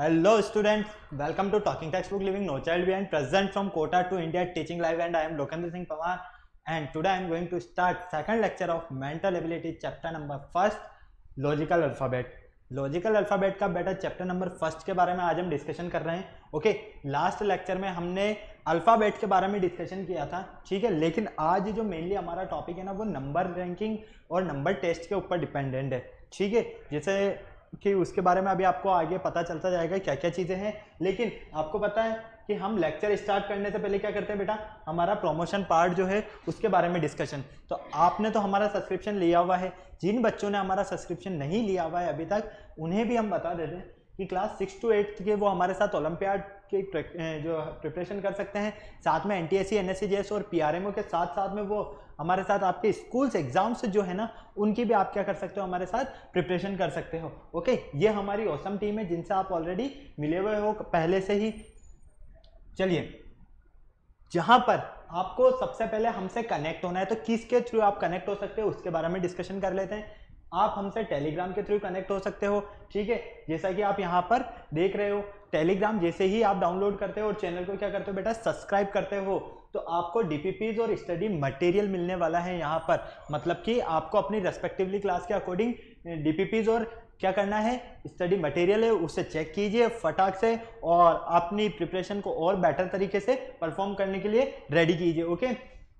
Hello students, welcome to Talking Textbook Living No Child Behind. Present from Kota to India Teaching Live, and I am Lokendra Singh Pawar, and today I am going to start second lecture of mental ability chapter number first, logical alphabet. Logical alphabet का बेटा chapter number first के बारे में आज हम discussion कर रहे हैं। ओके, लास्ट लेक्चर में हमने अल्फ़ाबेट के बारे में डिस्कशन किया था, ठीक है। लेकिन आज जो मेनली हमारा टॉपिक है ना, वो नंबर रैंकिंग और नंबर टेस्ट के ऊपर डिपेंडेंट है, ठीक है। जैसे कि उसके बारे में अभी आपको आगे पता चलता जाएगा क्या क्या चीज़ें हैं। लेकिन आपको पता है कि हम लेक्चर स्टार्ट करने से पहले क्या करते हैं बेटा, हमारा प्रमोशन पार्ट जो है उसके बारे में डिस्कशन। तो आपने तो हमारा सब्सक्रिप्शन लिया हुआ है, जिन बच्चों ने हमारा सब्सक्रिप्शन नहीं लिया हुआ है अभी तक, उन्हें भी हम बता देते हैं कि क्लास 6 to 8 के वो हमारे साथ ओलंपियाड की जो प्रिपरेशन कर सकते हैं, साथ में एनटीएससी, एनएससीजीएस और पीआरएमओ के साथ साथ में वो हमारे साथ आपके स्कूल्स एग्जाम्स जो है ना, उनकी भी आप क्या कर सकते हो, हमारे साथ प्रिपरेशन कर सकते हो। ओके, ये हमारी ऑसम टीम है जिनसे आप ऑलरेडी मिले हुए हो पहले से ही। चलिए, जहां पर आपको सबसे पहले हमसे कनेक्ट होना है, तो किसके थ्रू आप कनेक्ट हो सकते हो उसके बारे में डिस्कशन कर लेते हैं। आप हमसे टेलीग्राम के थ्रू कनेक्ट हो सकते हो, ठीक है। जैसा कि आप यहाँ पर देख रहे हो, टेलीग्राम जैसे ही आप डाउनलोड करते हो और चैनल को क्या करते हो बेटा, सब्सक्राइब करते हो, तो आपको डीपीपीज और स्टडी मटेरियल मिलने वाला है यहाँ पर। मतलब कि आपको अपनी रेस्पेक्टिवली क्लास के अकॉर्डिंग डीपीपीज और क्या करना है, स्टडी मटेरियल है उसे चेक कीजिए फटाक से, और अपनी प्रिपरेशन को और बेटर तरीके से परफॉर्म करने के लिए रेडी कीजिए। ओके,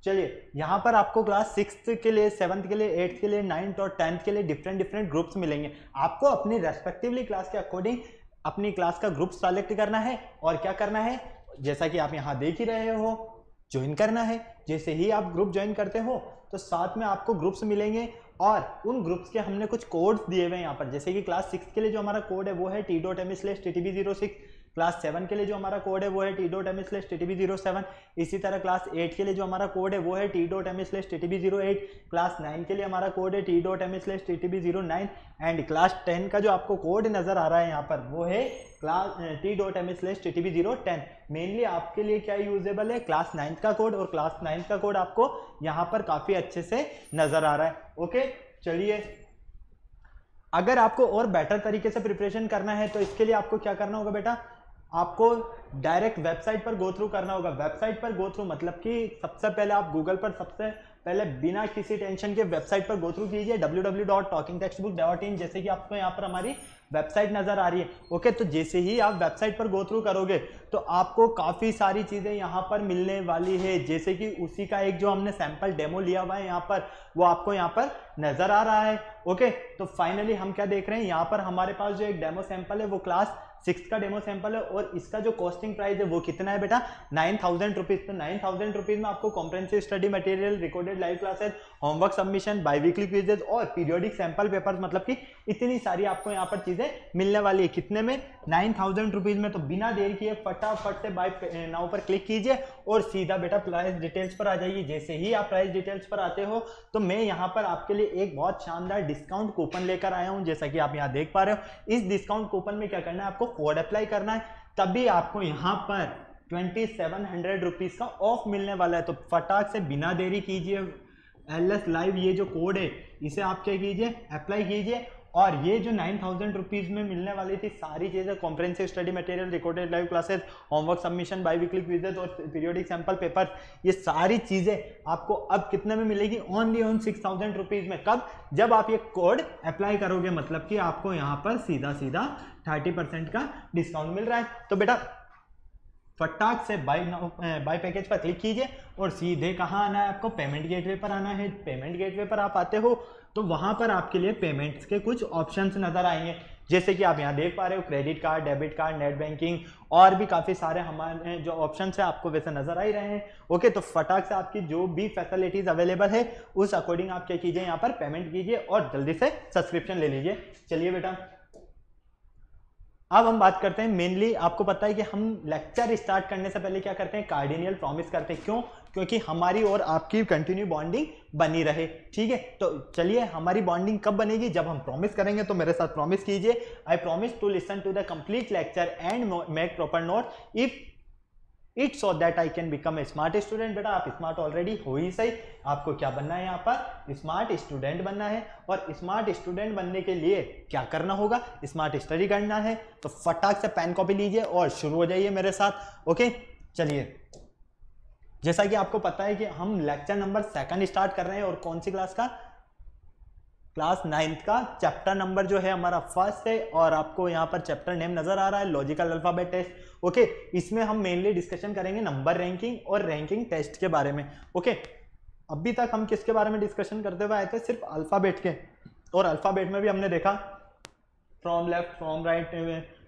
चलिए, यहाँ पर आपको क्लास 6 के लिए, 7th के लिए, 8th के लिए, 9th और 10th के लिए डिफरेंट ग्रुप्स मिलेंगे। आपको अपनी रेस्पेक्टिवली क्लास के अकॉर्डिंग अपनी क्लास का ग्रुप सेलेक्ट करना है और क्या करना है, जैसा कि आप यहाँ देख ही रहे हो, ज्वाइन करना है। जैसे ही आप ग्रुप ज्वाइन करते हो तो साथ में आपको ग्रुप्स मिलेंगे, और उन ग्रुप्स के हमने कुछ कोड्स दिए हुए हैं यहाँ पर। जैसे कि क्लास 6 के लिए जो हमारा कोड है वो है t.me/ttb06, क्लास 7 के लिए जो हमारा कोड है वो है t.me/ttb07। इसी तरह क्लास 8 के लिए जो हमारा कोड है वो है t.me/ttb08, क्लास 9 के लिए हमारा कोड है t.me/ttb09, एंड क्लास 10 का जो आपको कोड नजर आ रहा है यहाँ पर वो है क्लास t.me/ttb010। मेनली आपके लिए क्या यूजेबल है, क्लास 9 का कोड, और क्लास 9 का कोड आपको यहाँ पर काफी अच्छे से नजर आ रहा है। ओके, चलिए, अगर आपको और बेटर तरीके से प्रिपरेशन करना है तो इसके लिए आपको क्या करना होगा बेटा, आपको डायरेक्ट वेबसाइट पर गो थ्रू करना होगा। वेबसाइट पर गो थ्रू मतलब कि सबसे पहले आप गूगल पर सबसे पहले बिना किसी टेंशन के वेबसाइट पर गो थ्रू कीजिए, www.talkingtextbook.in, जैसे कि आपको यहाँ पर हमारी वेबसाइट नजर आ रही है। ओके, तो जैसे ही आप वेबसाइट पर गो थ्रू करोगे तो आपको काफ़ी सारी चीज़ें यहाँ पर मिलने वाली है, जैसे कि उसी का एक जो हमने सैंपल डेमो लिया हुआ है यहाँ पर, वो आपको यहाँ पर नजर आ रहा है। ओके, तो फाइनली हम क्या देख रहे हैं, यहाँ पर हमारे पास जो एक डेमो सैंपल है वो क्लास 6 का डेमो सैंपल है, और इसका जो कॉस्टिंग प्राइस है वो कितना है बेटा, 9000 रुपीज। तो 9000 रुपीज में आपको comprehensive study material, recorded live classes, homework submission, biweekly quizzes और पीरियोडिक सैंपल पेपर्स, मतलब कि इतनी सारी आपको यहाँ पर चीजें मिलने वाली है। कितने में, 9000 रुपीज में। तो बिना देर किए फटाफट से बाय नाउ पर क्लिक कीजिए और सीधा बेटा प्राइस डिटेल्स पर आ जाइए। जैसे ही आप प्राइस डिटेल्स पर आते हो तो मैं यहाँ पर आपके लिए एक बहुत शानदार डिस्काउंट कूपन लेकर आया हूँ, जैसा कि आप यहाँ देख पा रहे हो। इस डिस्काउंट कूपन में क्या करना है, आपको कोड अप्लाई करना है, तभी आपको यहाँ पर 2700 रुपीज का ऑफ मिलने वाला है। तो फटाक से बिना देरी कीजिए, LS लाइव ये जो कोड है इसे आप क्या कीजिए, अप्लाई कीजिए, और ये जो 9000 रुपीज में मिलने वाली थी सारी चीजें, comprehensive study material, recorded live classes, homework submission, biweekly quizzes और पीरियोडिक सैंपल पेपर, ये सारी चीजें आपको अब कितने में मिलेगी, ओनली ऑन 6000 रुपीज में। कब, जब आप ये कोड अप्लाई करोगे, मतलब कि आपको यहाँ पर सीधा सीधा 30% का डिस्काउंट मिल रहा है। तो बेटा फटाक से बाय पैकेज पर क्लिक कीजिए और सीधे कहाँ आना है, आपको पेमेंट गेटवे पर आना है। पेमेंट गेटवे पर आप आते हो तो वहां पर आपके लिए पेमेंट्स के कुछ ऑप्शंस नजर आएंगे, जैसे कि आप यहाँ देख पा रहे हो, credit card, debit card, net banking, और भी काफी सारे हमारे जो ऑप्शंस है आपको वैसे नजर आ ही रहे हैं। ओके, तो फटाक से आपकी जो भी फैसिलिटीज अवेलेबल है उस अकॉर्डिंग आप क्या कीजिए, यहाँ पर पेमेंट कीजिए और जल्दी से सब्सक्रिप्शन ले लीजिए। चलिए बेटा, अब हम बात करते हैं, मेनली आपको पता है कि हम लेक्चर स्टार्ट करने से पहले क्या करते हैं, कार्डिनियल प्रॉमिस करते हैं। क्यों, क्योंकि हमारी और आपकी कंटिन्यू बॉन्डिंग बनी रहे, ठीक है। तो चलिए, हमारी बॉन्डिंग कब बनेगी, जब हम प्रॉमिस करेंगे। तो मेरे साथ प्रॉमिस कीजिए, I promise to listen to the complete lecture and make proper note. If it so that I can become a smart student. बेटा आप स्मार्ट ऑलरेडी हो ही सही, आपको क्या बनना है, यहाँ पर स्मार्ट स्टूडेंट बनना है। और स्मार्ट स्टूडेंट बनने के लिए क्या करना होगा, स्मार्ट स्टडी करना है। तो फटाक से पेन कॉपी लीजिए और शुरू हो जाइए मेरे साथ। ओके चलिए, जैसा कि आपको पता है कि हम लेक्चर नंबर 2 स्टार्ट कर रहे हैं, और कौन सी क्लास का, क्लास 9th का। चैप्टर नंबर जो है हमारा 1 है, और आपको यहाँ पर चैप्टर नेम नजर आ रहा है, लॉजिकल अल्फाबेट टेस्ट। ओके, इसमें हम मेनली डिस्कशन करेंगे नंबर रैंकिंग और रैंकिंग टेस्ट के बारे में। ओके, अभी तक हम किसके बारे में डिस्कशन करते हुए आए थे, सिर्फ अल्फाबेट के। और अल्फाबेट में भी हमने देखा from left, from right,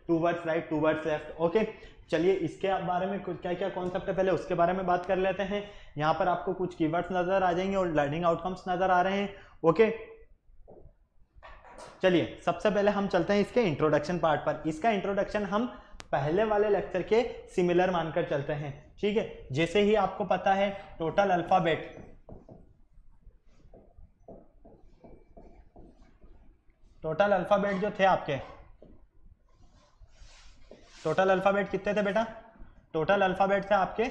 towards right, towards left. Okay चलिए, इसके बारे में क्या क्या कॉन्सेप्ट है पहले उसके बारे में बात कर लेते हैं। यहाँ पर आपको कुछ कीवर्ड्स नजर आ जाएंगे और लर्निंग आउटकम्स नजर आ रहे हैं। ओके चलिए, सबसे पहले हम चलते हैं इसके इंट्रोडक्शन पार्ट पर। इसका इंट्रोडक्शन हम पहले वाले लेक्चर के सिमिलर मानकर चलते हैं, ठीक है। जैसे ही आपको पता है टोटल अल्फाबेट, टोटल अल्फाबेट जो थे आपके, टोटल अल्फाबेट कितने थे बेटा, टोटल अल्फाबेट थे आपके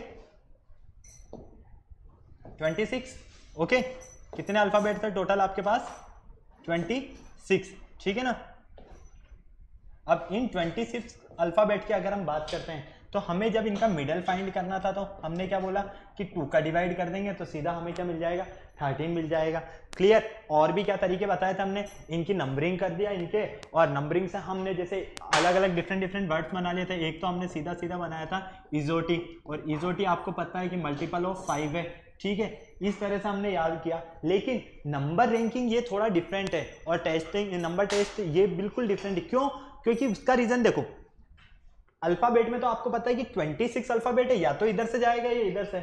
26। ओके, कितने अल्फाबेट थे टोटल आपके पास, 26, ठीक है ना। अब इन 26 अल्फाबेट की अगर हम बात करते हैं, तो हमें जब इनका मिडल फाइंड करना था, तो हमने क्या बोला कि 2 का डिवाइड कर देंगे तो सीधा हमें क्या मिल जाएगा, 13 मिल जाएगा। क्लियर। और भी क्या तरीके बताए थे हमने, इनकी नंबरिंग कर दिया इनके, और नंबरिंग से हमने जैसे अलग अलग डिफरेंट वर्ड्स बना लिए थे। एक तो हमने सीधा सीधा बनाया था इजोटी, और इजोटी आपको पता है कि मल्टीपल ऑफ 5 है, ठीक है। इस तरह से हमने याद किया। लेकिन नंबर रैंकिंग ये थोड़ा डिफरेंट है, और टेस्टिंग नंबर टेस्ट ये बिल्कुल डिफरेंट है। क्यों, क्योंकि उसका रीजन देखो, अल्फाबेट में तो आपको पता है कि 26 अल्फाबेट है, या तो इधर से जाएगा या इधर से,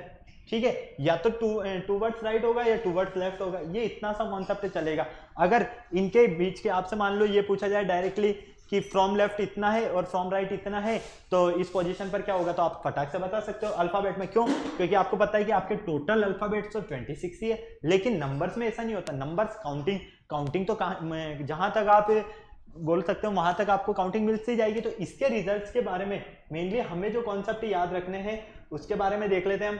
ठीक है, या तो टूवर्ड्स राइट होगा या टूवर्ड्स लेफ्ट होगा, ये इतना सा कॉन्सेप्ट चलेगा। अगर इनके बीच के आपसे मान लो ये पूछा जाए डायरेक्टली कि फ्रॉम लेफ्ट इतना है और फ्रॉम राइट इतना है, तो इस पोजीशन पर क्या होगा, तो आप फटाक से बता सकते हो अल्फाबेट में। क्यों, क्योंकि आपको पता है कि आपके टोटल अल्फाबेट्स तो 26 ही है। लेकिन नंबर्स में ऐसा नहीं होता, नंबर्स काउंटिंग तो जहां तक आप बोल सकते हो वहां तक आपको काउंटिंग मिल सी जाएगी। तो इसके रिजल्ट्स के बारे में मेनली हमें जो कॉन्सेप्ट याद रखने हैं उसके बारे में देख लेते हैं हम,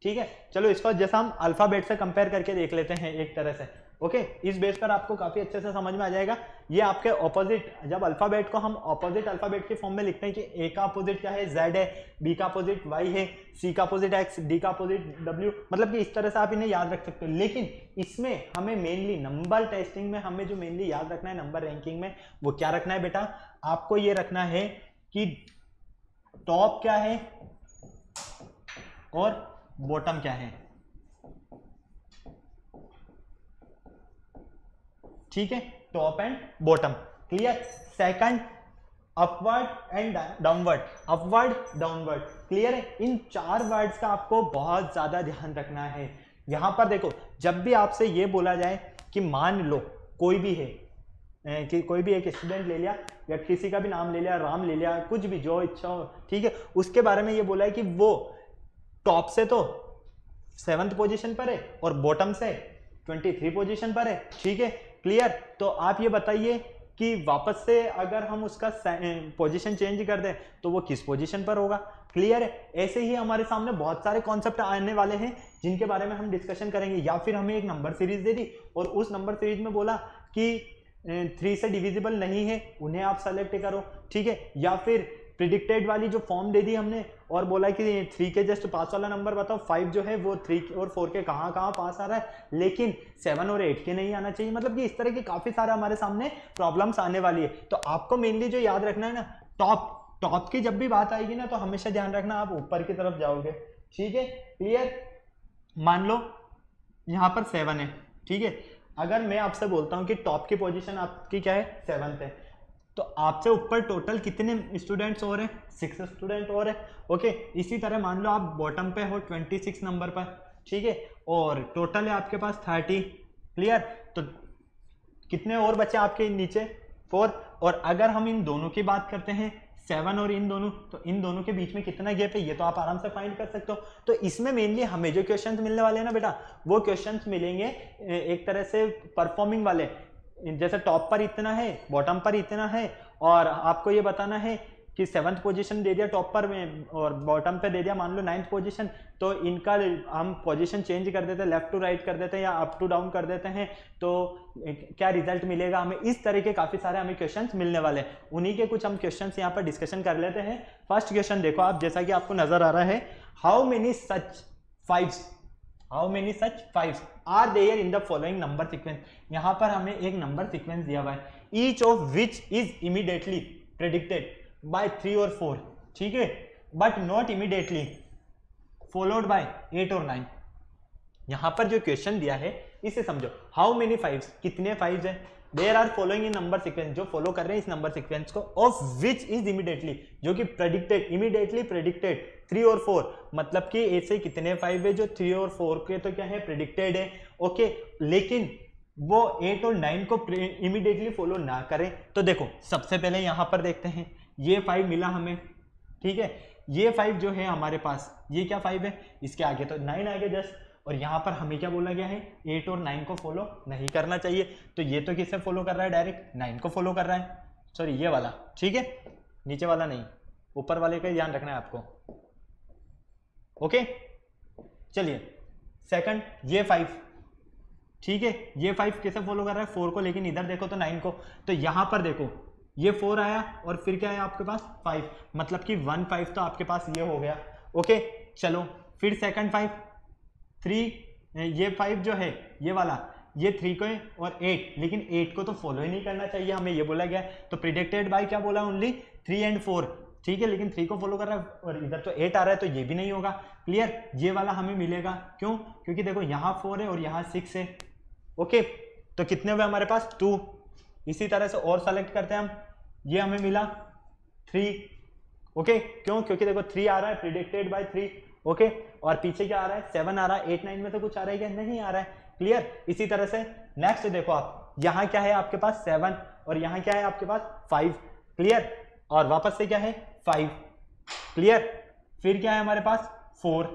ठीक है। चलो इसको जैसा हम अल्फाबेट से कंपेयर करके देख लेते हैं एक तरह से। ओके, इस बेस पर आपको काफी अच्छे से समझ में आ जाएगा। ये आपके ऑपोजिट, जब अल्फाबेट को हम ऑपोजिट अल्फाबेट के फॉर्म में लिखते हैं कि ए का अपोजिट क्या है, जेड है, बी का अपोजिट वाई है, सी का अपोजिट एक्स, डी का अपोजिट डब्ल्यू, मतलब कि इस तरह से आप इन्हें याद रख सकते हो। लेकिन इसमें हमें मेनली नंबर टेस्टिंग में हमें जो मेनली याद रखना है नंबर रैंकिंग में, वो क्या रखना है बेटा, आपको ये रखना है कि टॉप क्या है और बॉटम क्या है, ठीक है, top and bottom. Clear. Second, upward and downward, upward downward. Clear है। इन 4 वर्ड्स का आपको बहुत ज्यादा ध्यान रखना है। यहां पर देखो, जब भी आपसे ये बोला जाए कि मान लो कोई भी है, कि कोई भी एक स्टूडेंट ले लिया या किसी का भी नाम ले लिया, राम ले लिया, कुछ भी जो इच्छा हो, ठीक है, उसके बारे में ये बोला है कि वो टॉप से तो 7th पोजीशन पर है और बॉटम से 23 पोजीशन पर है, ठीक है। क्लियर। तो आप ये बताइए कि वापस से अगर हम उसका पोजीशन चेंज कर दें तो वो किस पोजीशन पर होगा। क्लियर है। ऐसे ही हमारे सामने बहुत सारे कॉन्सेप्ट आने वाले हैं जिनके बारे में हम डिस्कशन करेंगे। या फिर हमें एक नंबर सीरीज दे दी और उस नंबर सीरीज में बोला कि 3 से डिविजिबल नहीं है, उन्हें आप सेलेक्ट करो, ठीक है। या फिर प्रिडिक्टेड वाली जो फॉर्म दे दी हमने और बोला कि 3 के जस्ट पास वाला नंबर बताओ, 5 जो है वो 3 और 4 के कहाँ पास आ रहा है, लेकिन 7 और 8 के नहीं आना चाहिए। मतलब कि इस तरह की काफी सारे हमारे सामने प्रॉब्लम्स आने वाली है। तो आपको मेनली जो याद रखना है ना, टॉप की जब भी बात आएगी ना, तो हमेशा ध्यान रखना आप ऊपर की तरफ जाओगे, ठीक है। क्लियर। मान लो यहाँ पर 7 है, ठीक है। अगर मैं आपसे बोलता हूँ कि टॉप की पोजीशन आपकी क्या है, 7th है, तो आपसे ऊपर टोटल कितने स्टूडेंट्स और हैं, 6 स्टूडेंट और हैं। ओके, इसी तरह मान लो आप बॉटम पे हो 26 नंबर पर, ठीक है, और टोटल है आपके पास 30। क्लियर। तो कितने और बचे आपके नीचे, 4। और अगर हम इन दोनों की बात करते हैं, 7 और इन दोनों, तो इन दोनों के बीच में कितना गैप है ये तो आप आराम से फाइंड कर सकते हो। तो इसमें मेनली हमें जो क्वेश्चंस मिलने वाले हैं ना बेटा, वो क्वेश्चंस मिलेंगे एक तरह से परफॉर्मिंग वाले, जैसे टॉप पर इतना है, बॉटम पर इतना है, और आपको ये बताना है कि 7th पोजीशन दे दिया टॉप पर में और बॉटम पे दे दिया मान लो 9th पोजीशन, तो इनका हम पोजीशन चेंज कर देते हैं, लेफ्ट टू राइट कर देते हैं या अप टू डाउन कर देते हैं, तो क्या रिजल्ट मिलेगा हमें। इस तरह के काफी सारे हमें क्वेश्चंस मिलने वाले हैं, उन्हीं के कुछ हम क्वेश्चंस यहाँ पर डिस्कशन कर लेते हैं। फर्स्ट क्वेश्चन देखो आप, जैसा कि आपको नजर आ रहा है, how many such fives are there in the following number sequence. यहाँ पर हमें एक नंबर सीक्वेंस दिया हुआ है, each of which is immediately predicted by 3 और 4, ठीक है, but not immediately followed by 8 और 9। यहां पर जो क्वेश्चन दिया है इसे समझो, हाउ मेनी फाइव्स, कितने फाइव्स है, there are following in number sequence, जो फॉलो कर रहे हैं इस नंबर सीक्वेंस को, ऑफ विच इज इमीडिएटली, जो कि प्रेडिक्टेड, इमीडिएटली प्रेडिक्टेड 3 और 4, मतलब कि ऐसे कितने 5 है जो 3 और 4 के तो क्या है प्रेडिक्टेड है, ओके, लेकिन वो 8 और 9 को इमीडिएटली फॉलो ना करें। तो देखो सबसे पहले यहां पर देखते हैं, ये 5 मिला हमें, ठीक है, ये 5 जो है हमारे पास, ये क्या 5 है, इसके आगे तो 9 आ गया जस्ट, और यहाँ पर हमें क्या बोला गया है, 8 और 9 को फॉलो नहीं करना चाहिए, तो ये तो किससे फॉलो कर रहा है, डायरेक्ट 9 को फॉलो कर रहा है, सॉरी ये वाला, ठीक है, नीचे वाला नहीं, ऊपर वाले का ध्यान रखना है आपको, ओके। चलिए सेकंड, ये 5, ठीक है, ये 5 किसे फॉलो कर रहा है, 4 को, लेकिन इधर देखो तो 9 को, तो यहां पर देखो ये 4 आया और फिर क्या है आपके पास 5, मतलब कि 1 5 तो आपके पास ये हो गया, ओके। चलो फिर सेकंड 5, 3, ये 5 जो है ये वाला, ये 3 को है और 8, लेकिन 8 को तो फॉलो ही नहीं करना चाहिए, हमें ये बोला गया है, तो प्रेडिक्टेड बाय क्या बोला, ओनली 3 एंड 4, ठीक है, लेकिन 3 को फॉलो कर रहा है और इधर तो 8 आ रहा है, तो ये भी नहीं होगा, क्लियर। ये वाला हमें मिलेगा, क्यों, क्योंकि देखो यहाँ 4 है और यहाँ 6 है, ओके, तो कितने हुए हमारे पास 2, इसी तरह से और सेलेक्ट करते हैं हम, ये हमें मिला 3, ओके, क्यों, क्योंकि देखो 3 आ रहा है प्रेडिक्टेड बाय 3, ओके, और पीछे क्या आ रहा है 7 आ रहा है, 8 9 में से कुछ आ रहा है क्या, नहीं आ रहा है, क्लियर। इसी तरह से नेक्स्ट देखो आप, यहाँ क्या है आपके पास 7 और यहाँ क्या है आपके पास 5, क्लियर, और वापस से क्या है 5, क्लियर, फिर क्या है हमारे पास 4।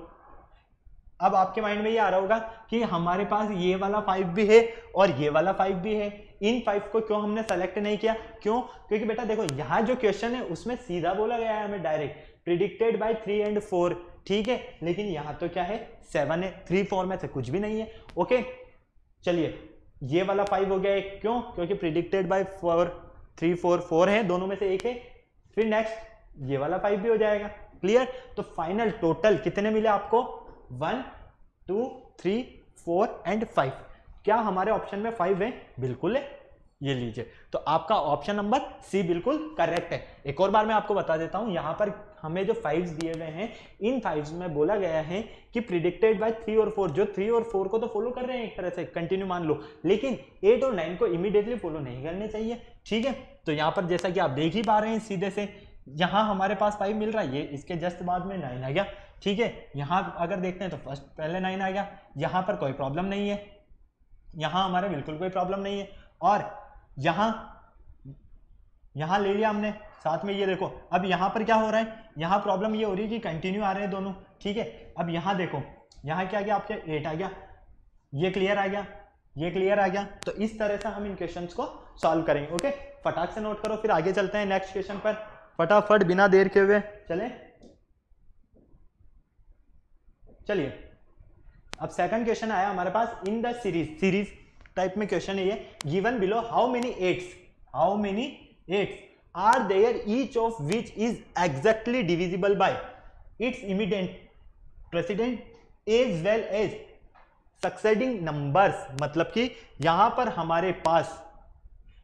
अब आपके माइंड में ये आ रहा होगा कि हमारे पास ये वाला 5 भी है और ये वाला 5 भी है, इन 5 को क्यों हमने सेलेक्ट नहीं किया, क्यों, क्योंकि बेटा देखो यहाँ जो क्वेश्चन है उसमें सीधा बोला गया है हमें डायरेक्ट प्रेडिक्टेड बाय 3 एंड 4, ठीक है, लेकिन यहाँ तो क्या है 7 है, 3 4 में से कुछ भी नहीं है, ओके। चलिए ये वाला 5 हो गया एक, क्यों, क्योंकि प्रेडिक्टेड बाय 4, 3 4 4 है, दोनों में से एक है, फिर नेक्स्ट ये वाला 5 भी हो जाएगा, क्लियर। तो फाइनल टोटल कितने मिले आपको, 1 2 3 4 एंड 5, क्या हमारे ऑप्शन में 5 है, बिल्कुल है, ये लीजिए, तो आपका ऑप्शन नंबर सी बिल्कुल करेक्ट है। एक और बार मैं आपको बता देता हूं, यहां पर हमें जो 5 दिए हुए हैं, इन 5 में बोला गया है कि प्रिडिक्टेड बाय 3 और 4, जो 3 और 4 को तो फॉलो कर रहे हैं एक तरह से कंटिन्यू मान लो, लेकिन 8 और 9 को इमीडिएटली फॉलो नहीं करने चाहिए, ठीक है। तो यहां पर जैसा कि आप देख ही पा रहे हैं सीधे से, यहां हमारे पास 5 मिल रहा है, ये इसके जस्ट बाद में 9 आ गया, ठीक है। यहां अगर देखते हैं तो फर्स्ट पहले 9 आ गया, यहां पर कोई प्रॉब्लम नहीं है, यहां हमारे बिल्कुल कोई प्रॉब्लम नहीं है, और यहां ले लिया हमने साथ में, ये देखो अब यहां पर क्या हो रहा है, यहां प्रॉब्लम ये हो रही है कि कंटिन्यू आ रहे हैं दोनों, ठीक है। अब यहां देखो, यहां क्या आ गया आपके 8 आ गया, ये क्लियर आ गया, ये क्लियर आ गया, तो इस तरह से हम इन क्वेश्चंस को सॉल्व करेंगे, ओके। फटाक से नोट करो, फिर आगे चलते हैं नेक्स्ट क्वेश्चन पर, फटाफट बिना देर के हुए चले। चलिए अब सेकंड क्वेश्चन आया हमारे पास, इन द सीरीज टाइप में क्वेश्चन है ये, given below how many eights are there each of which is exactly divisible by its immediate president as well as succeeding numbers. मतलब कि यहां पर हमारे पास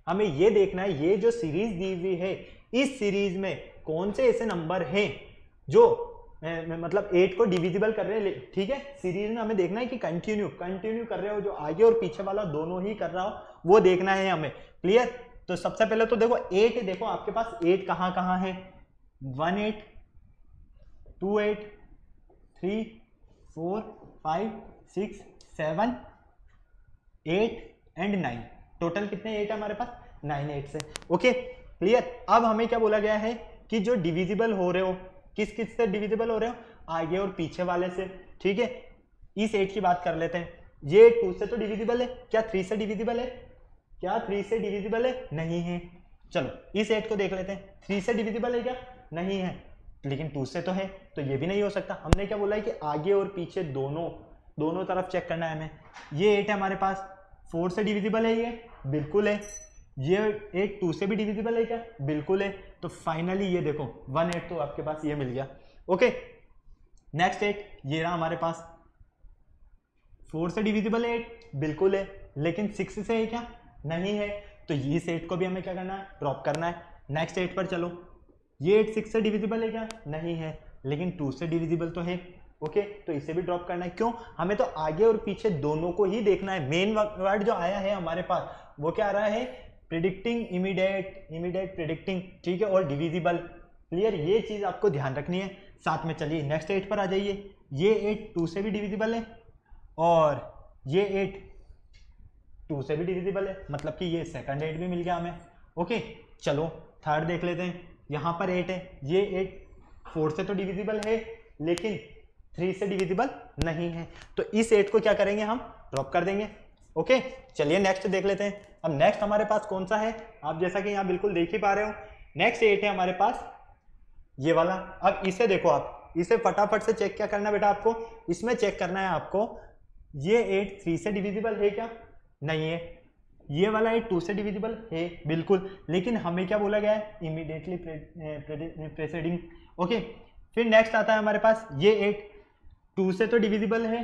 हमें ये देखना है, ये जो सीरीज दी हुई है, इस सीरीज में कौन से ऐसे नंबर हैं जो मतलब 8 को डिविजिबल कर रहे हैं, ठीक है। सीरीज में हमें देखना है कि कंटिन्यू कर रहे हो, जो आगे और पीछे वाला दोनों ही कर रहा हो, वो देखना है हमें, क्लियर। तो सबसे पहले तो देखो 8, देखो आपके पास 8 कहां कहां है, 1 8 2 8 3 4 5 6 7 8 एंड 9, टोटल कितने 8 है हमारे पास, 9 8 से, ओके क्लियर। अब हमें क्या बोला गया है कि जो डिविजिबल हो रहे हो, किस किस से डिविजिबल हो रहे हो, आगे और पीछे वाले से, ठीक है। इस 8 की बात कर लेते हैं, ये 2 से तो डिविजिबल है, क्या 3 से डिविजिबल है, क्या 3 से डिविजिबल है, नहीं है। चलो इस 8 को देख लेते हैं, 3 से डिविजिबल है क्या, नहीं है, लेकिन 2 से तो है, तो ये भी नहीं हो सकता। हमने क्या बोला है कि आगे और पीछे दोनों तरफ चेक करना है हमें। ये 8 है हमारे पास, 4 से डिविजिबल है ये, बिल्कुल है। ये 8 2 से भी डिविजिबल है क्या, बिल्कुल है। तो फाइनली ये देखो 1 8 तो आपके पास ये मिल गया। ओके, नेक्स्ट 8 ये रहा हमारे पास, 4 से डिविजिबल है 8, बिल्कुल है, लेकिन 6 से है क्या, नहीं है। तो इस 8 को भी हमें क्या करना है, ड्रॉप करना है। नेक्स्ट 8 पर चलो, ये 8 6 से डिविजिबल है क्या, नहीं है, लेकिन 2 से डिविजिबल तो है। ओके, तो इसे भी ड्रॉप करना है। क्यों, हमें तो आगे और पीछे दोनों को ही देखना है। मेन वर्ड जो आया है हमारे पास वो क्या आ रहा है, प्रिडिक्टिंग, इमीडिएट प्रिडिक्टिंग, ठीक है, और डिविजिबल। क्लियर, ये चीज आपको ध्यान रखनी है साथ में। चलिए नेक्स्ट 8 पर आ जाइए। ये 8 2 से भी डिविजिबल है और ये 8 2 से भी डिविजिबल है, मतलब कि ये सेकंड 8 भी मिल गया हमें। ओके, चलो थर्ड देख लेते हैं। यहाँ पर 8 है, ये 8 4 से तो डिविजिबल है, लेकिन 3 से डिविजिबल नहीं है। तो इस 8 को क्या करेंगे, हम ड्रॉप कर देंगे। ओके, चलिए नेक्स्ट देख लेते हैं। अब नेक्स्ट हमारे पास कौन सा है, आप जैसा कि यहाँ बिल्कुल देख ही पा रहे हो, नेक्स्ट 8 है हमारे पास ये वाला। अब इसे देखो, आप इसे फटाफट से चेक क्या करना है बेटा, आपको इसमें चेक करना है आपको, ये 8 3 से डिविजिबल है क्या, नहीं है। ये वाला 8 2 से डिविजिबल है, बिल्कुल, लेकिन हमें क्या बोला गया है, इमीडिएटली प्रेसिडिंग। ओके, फिर नेक्स्ट आता है हमारे पास ये 8 2 से तो डिविजिबल है,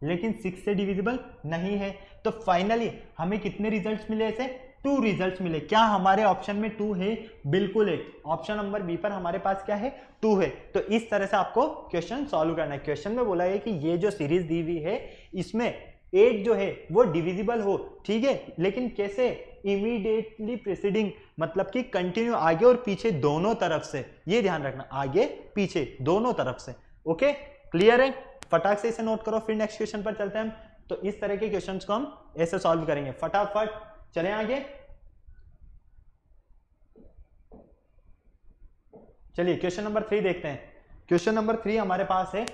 लेकिन 6 से डिविजिबल नहीं है। तो फाइनली हमें कितने रिजल्ट्स मिले, ऐसे 2 रिजल्ट्स मिले। क्या हमारे ऑप्शन में 2 है, बिल्कुल है। ऑप्शन नंबर बी पर हमारे पास क्या है, 2 है। तो इस तरह से आपको क्वेश्चन सॉल्व करना है। क्वेश्चन में बोला है कि ये जो सीरीज दी हुई है इसमें 8 जो है वो डिविजिबल हो, ठीक है, लेकिन कैसे, इमीडिएटली प्रेसिडिंग, मतलब कि कंटिन्यू, आगे और पीछे दोनों तरफ से। ये ध्यान रखना, आगे पीछे दोनों तरफ से। ओके, क्लियर है, फटाक से इसे नोट करो। फिर नेक्स्ट क्वेश्चन पर चलते हैं हम। तो इस तरह के क्वेश्चंस को हम ऐसे सॉल्व करेंगे। फटाफट चलें आगे। चलिए क्वेश्चन नंबर 3 देखते हैं। क्वेश्चन नंबर 3 हमारे पास है,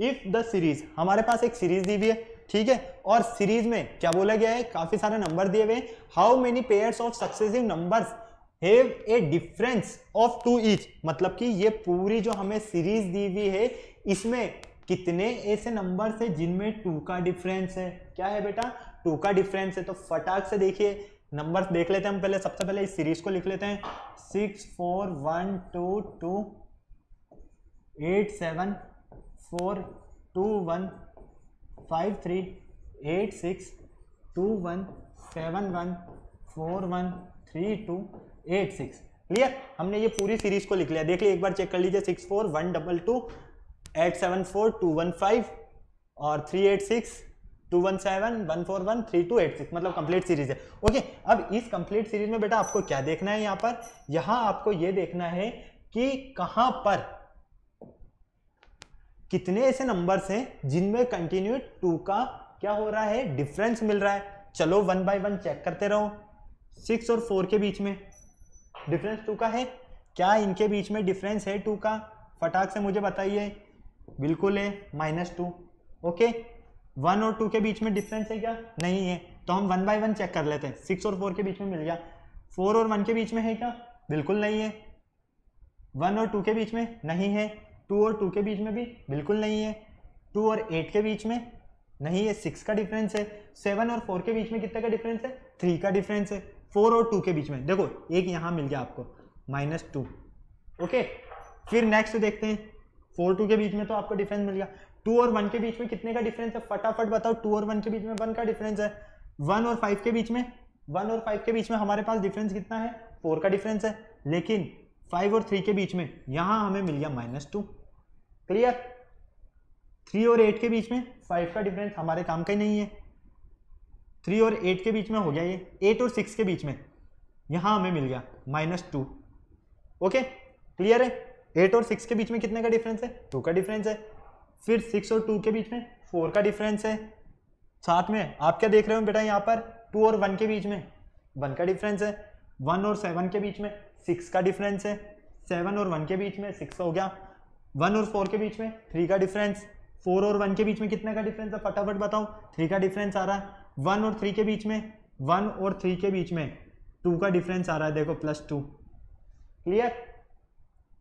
इफ द सीरीज, हमारे पास एक सीरीज दी हुई है, ठीक है, और सीरीज में क्या बोला गया है, काफी सारे नंबर दिए हुए हैं। How many pairs of successive numbers have a difference of 2 each, मतलब कि ये पूरी जो हमें सीरीज दी हुई है इसमें कितने ऐसे नंबर्स है जिनमें 2 का डिफरेंस है। क्या है बेटा, 2 का डिफरेंस है। तो फटाक से देखिए नंबर्स देख लेते हैं हम। पहले सबसे पहले इस सीरीज को लिख लेते हैं, 6 4 1 2 2 8 7 4 2 1 5 3 8 6 2 1 7 1 4 1 3 2 8 6। क्लियर, हमने ये पूरी सीरीज को लिख लिया। देखिए एक बार चेक कर लीजिए, 6 4 1 2 2 8 7 4 2 1 5 और 3 8 6 2 1 7 1 4 1 3 2 8 6, मतलब कंप्लीट सीरीज है। ओके, अब इस कंप्लीट सीरीज में बेटा आपको क्या देखना है, यहाँ पर, यहाँ आपको ये देखना है कि कहां पर कितने ऐसे नंबर्स हैं जिनमें कंटिन्यू 2 का क्या हो रहा है, डिफरेंस मिल रहा है। चलो 1 बाय 1 चेक करते रहो। 6 और 4 के बीच में डिफरेंस 2 का है क्या, इनके बीच में डिफरेंस है 2 का, फटाक से मुझे बताइए। बिल्कुल है, -2। ओके, 1 और 2 के बीच में डिफरेंस है क्या, नहीं है। तो हम 1 बाय 1 चेक कर लेते हैं। 6 और 4 के बीच में मिल गया। 4 और 1 के बीच में है क्या, बिल्कुल नहीं है। 1 और 2 के बीच में नहीं है। 2 और 2 के बीच में भी बिल्कुल नहीं है। 2 और 8 के बीच में नहीं है, 6 का डिफरेंस है। 7 और 4 के बीच में कितने का डिफरेंस है, 3 का डिफरेंस है। 4 और 2 के बीच में देखो एक यहाँ मिल गया आपको, -2। ओके, फिर नेक्स्ट देखते हैं। 4 2 के बीच में तो आपको डिफरेंस मिल गया। 2 और 1 के बीच में कितने का डिफरेंस है, फटाफट बताओ। 2 और 1 के बीच में 1 का डिफरेंस है। 1 और 5 के बीच में, 1 और 5 के बीच में हमारे पास डिफरेंस कितना है, 4 का डिफरेंस है। लेकिन 5 और 3 के बीच में यहां हमें मिल गया -2। क्लियर, 3 और 8 के बीच में 5 का डिफरेंस हमारे काम का ही नहीं है। 3 और 8 के बीच में हो गया ये। 8 और 6 के बीच में यहां हमें मिल गया -2। ओके, क्लियर है। 8 और 6 के बीच में कितने का डिफरेंस है, 2 का डिफरेंस है। फिर 6 और 2 के बीच में 4 का डिफरेंस है। साथ में आप क्या देख रहे हो बेटा, यहाँ पर 2 और 1 के बीच में 1 का डिफरेंस है। 1 और 7 के बीच में 6 का डिफरेंस है। 7 और 1 के बीच में 6 हो गया। 1 और 4 के बीच में 3 का डिफरेंस। 4 और 1 के बीच में कितने का डिफरेंस है, फटाफट बताओ। 3 का डिफरेंस आ रहा है। 1 और 3 के बीच में, 1 और 3 के बीच में 2 का डिफरेंस आ रहा है, देखो +2। क्लियर,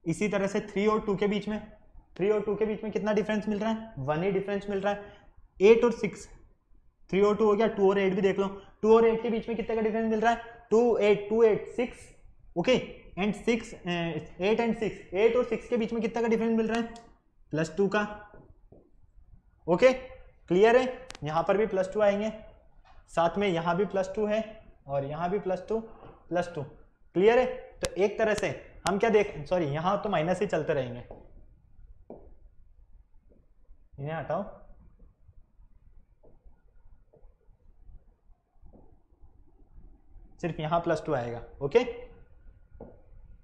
इसी तरह से 3 और 2 के बीच में, 3 और 2 के बीच में कितना डिफरेंस मिल रहा है, 1 ही डिफरेंस मिल रहा है। 8 और 6, 3 और 2 हो गया, 2 और 8 भी देख लो, 2 और 8 के बीच में कितने का डिफरेंस मिल रहा है, 2 8 6, ओके, एंड 6 8 एंड 6, 8 और 6 के बीच में कितना का डिफरेंस मिल रहा है, +2 का, ओके, क्लियर है। यहाँ पर भी +2 आएंगे, साथ में यहाँ भी +2 है और यहाँ भी +2 +2, क्लियर है। तो एक तरह से हम क्या देख, सॉरी यहाँ तो माइनस ही चलते रहेंगे, इन्हें हटाओ, सिर्फ यहाँ +2 आएगा, ओके।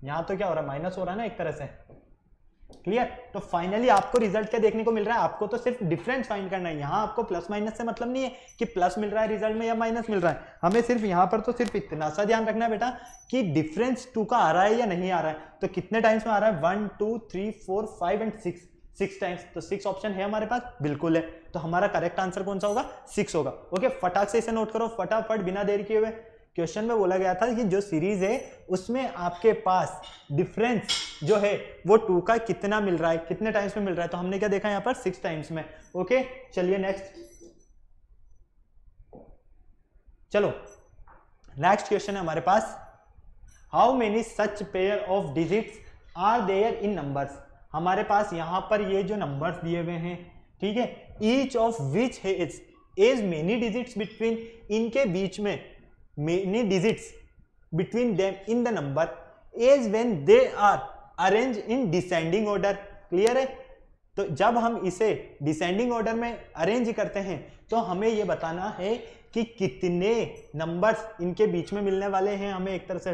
यहाँ तो क्या हो रहा है, माइनस हो रहा है ना एक तरह से, क्लियर। तो फाइनली आपको रिजल्ट क्या देखने को मिल रहा है, आपको तो सिर्फ डिफरेंस फाइंड करना है। यहाँ आपको प्लस माइनस से मतलब नहीं है कि प्लस मिल रहा है रिजल्ट में या माइनस मिल रहा है, हमें सिर्फ यहाँ पर तो सिर्फ इतना सा ध्यान रखना है बेटा कि डिफरेंस 2 का आ रहा है या नहीं आ रहा है। तो कितने टाइम्स में आ रहा है, 1 2 3 4 5 एंड 6 टाइम्स, तो 6 ऑप्शन है हमारे पास, बिल्कुल है। तो हमारा करेक्ट आंसर कौन सा होगा, 6 होगा, ओके। फटाक से इसे नोट करो, फटाफट बिना देर किए हुए। क्वेश्चन में बोला गया था कि जो सीरीज है उसमें आपके पास डिफरेंस जो है वो 2 का कितना मिल रहा है, कितने टाइम्स में मिल रहा है, तो हमने क्या देखा यहाँ पर 6 टाइम्स में, ओके। चलिए नेक्स्ट, चलो नेक्स्ट क्वेश्चन है हमारे पास, how many such pair of digits are there in numbers. हमारे पास यहाँ पर ये जो नंबर्स दिए हुए हैं, ठीक है, each of which is many digits between, इनके बीच में many digits between them in the number as when they are arranged in descending order, clear है। तो जब हम इसे डिसेंडिंग ऑर्डर में अरेंज करते हैं तो हमें यह बताना है कि कितने नंबर्स इनके बीच में मिलने वाले हैं, हमें एक तरह से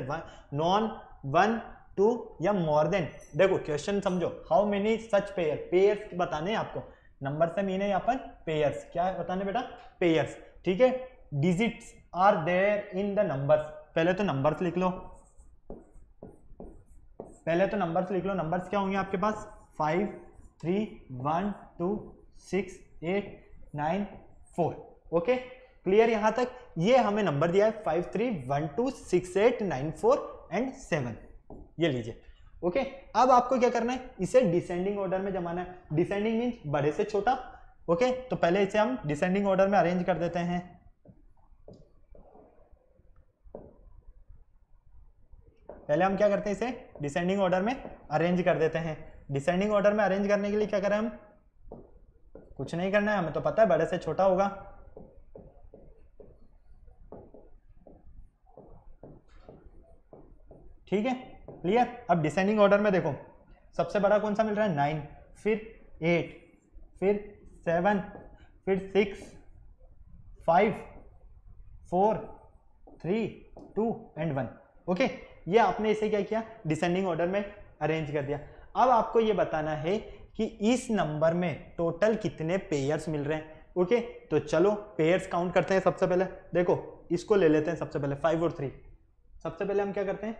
नॉन 1 2 या मोर देन। देखो क्वेश्चन समझो, how many such pair, pairs बताने हैं आपको, नंबर से मीन है यहाँ पर पेयर्स, क्या बताने बेटा, पेयर्स, ठीक है। Digits are there in the numbers, पहले तो नंबर्स लिख लो, पहले तो नंबर्स लिख लो। नंबर्स क्या होंगे आपके पास, 5 3 1 2 6 8 9 4, ओके, क्लियर। यहां तक ये हमें नंबर दिया है 5 3 1 2 6 8 9 4 एंड 7, ये लीजिए, ओके। अब आपको क्या करना है, इसे डिसेंडिंग ऑर्डर में जमाना है। डिसेंडिंग मीन्स बड़े से छोटा, ओके। तो पहले इसे हम डिसेंडिंग ऑर्डर में अरेंज कर देते हैं। पहले हम क्या करते हैं, इसे डिसेंडिंग ऑर्डर में अरेंज कर देते हैं। डिसेंडिंग ऑर्डर में अरेंज करने के लिए क्या करें हम, कुछ नहीं करना है, हमें तो पता है बड़े से छोटा होगा, ठीक है, क्लियर। अब डिसेंडिंग ऑर्डर में देखो सबसे बड़ा कौन सा मिल रहा है, 9, फिर 8, फिर 7, फिर 6 5 4 3 2 एंड 1, ओके। ये आपने इसे क्या किया, डिसेंडिंग ऑर्डर में अरेंज कर दिया। अब आपको ये बताना है कि इस नंबर में टोटल कितने पेयर्स मिल रहे हैं, ओके। तो चलो पेयर्स काउंट करते हैं। सबसे पहले देखो इसको ले लेते हैं, सबसे पहले 5 और 3। सबसे पहले हम क्या करते हैं,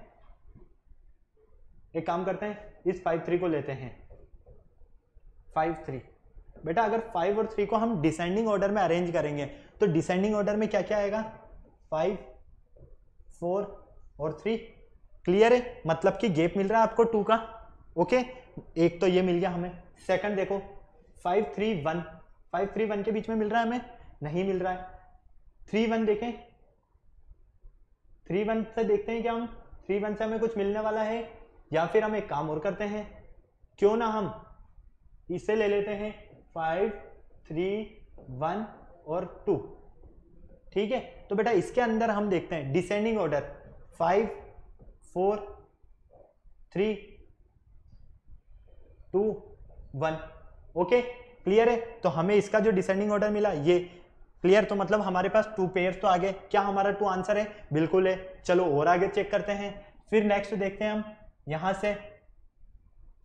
एक काम करते हैं, इस 5 3 को लेते हैं, 5 3। बेटा अगर 5 और 3 को हम डिसेंडिंग ऑर्डर में अरेंज करेंगे तो डिसेंडिंग ऑर्डर में क्या क्या आएगा, 5 4 और 3, क्लियर है। मतलब कि गैप मिल रहा है आपको 2 का, ओके। एक तो ये मिल गया हमें। सेकंड देखो 5 3 1, 5 3 1 के बीच में मिल रहा है, हमें नहीं मिल रहा है। 3 1 देखें, 3 1 से देखते हैं क्या हम, 3 1 से हमें कुछ मिलने वाला है, या फिर हम एक काम और करते हैं, क्यों ना हम इसे ले लेते हैं 5 3 1 और 2, ठीक है। तो बेटा इसके अंदर हम देखते हैं डिसेंडिंग ऑर्डर 5 4 3 2 1, ओके, क्लियर है। तो हमें इसका जो डिसेंडिंग ऑर्डर मिला ये क्लियर, तो मतलब हमारे पास 2 पेयर्स तो आगे, क्या हमारा 2 आंसर है, बिल्कुल है। चलो और आगे चेक करते हैं, फिर नेक्स्ट देखते हैं हम यहां से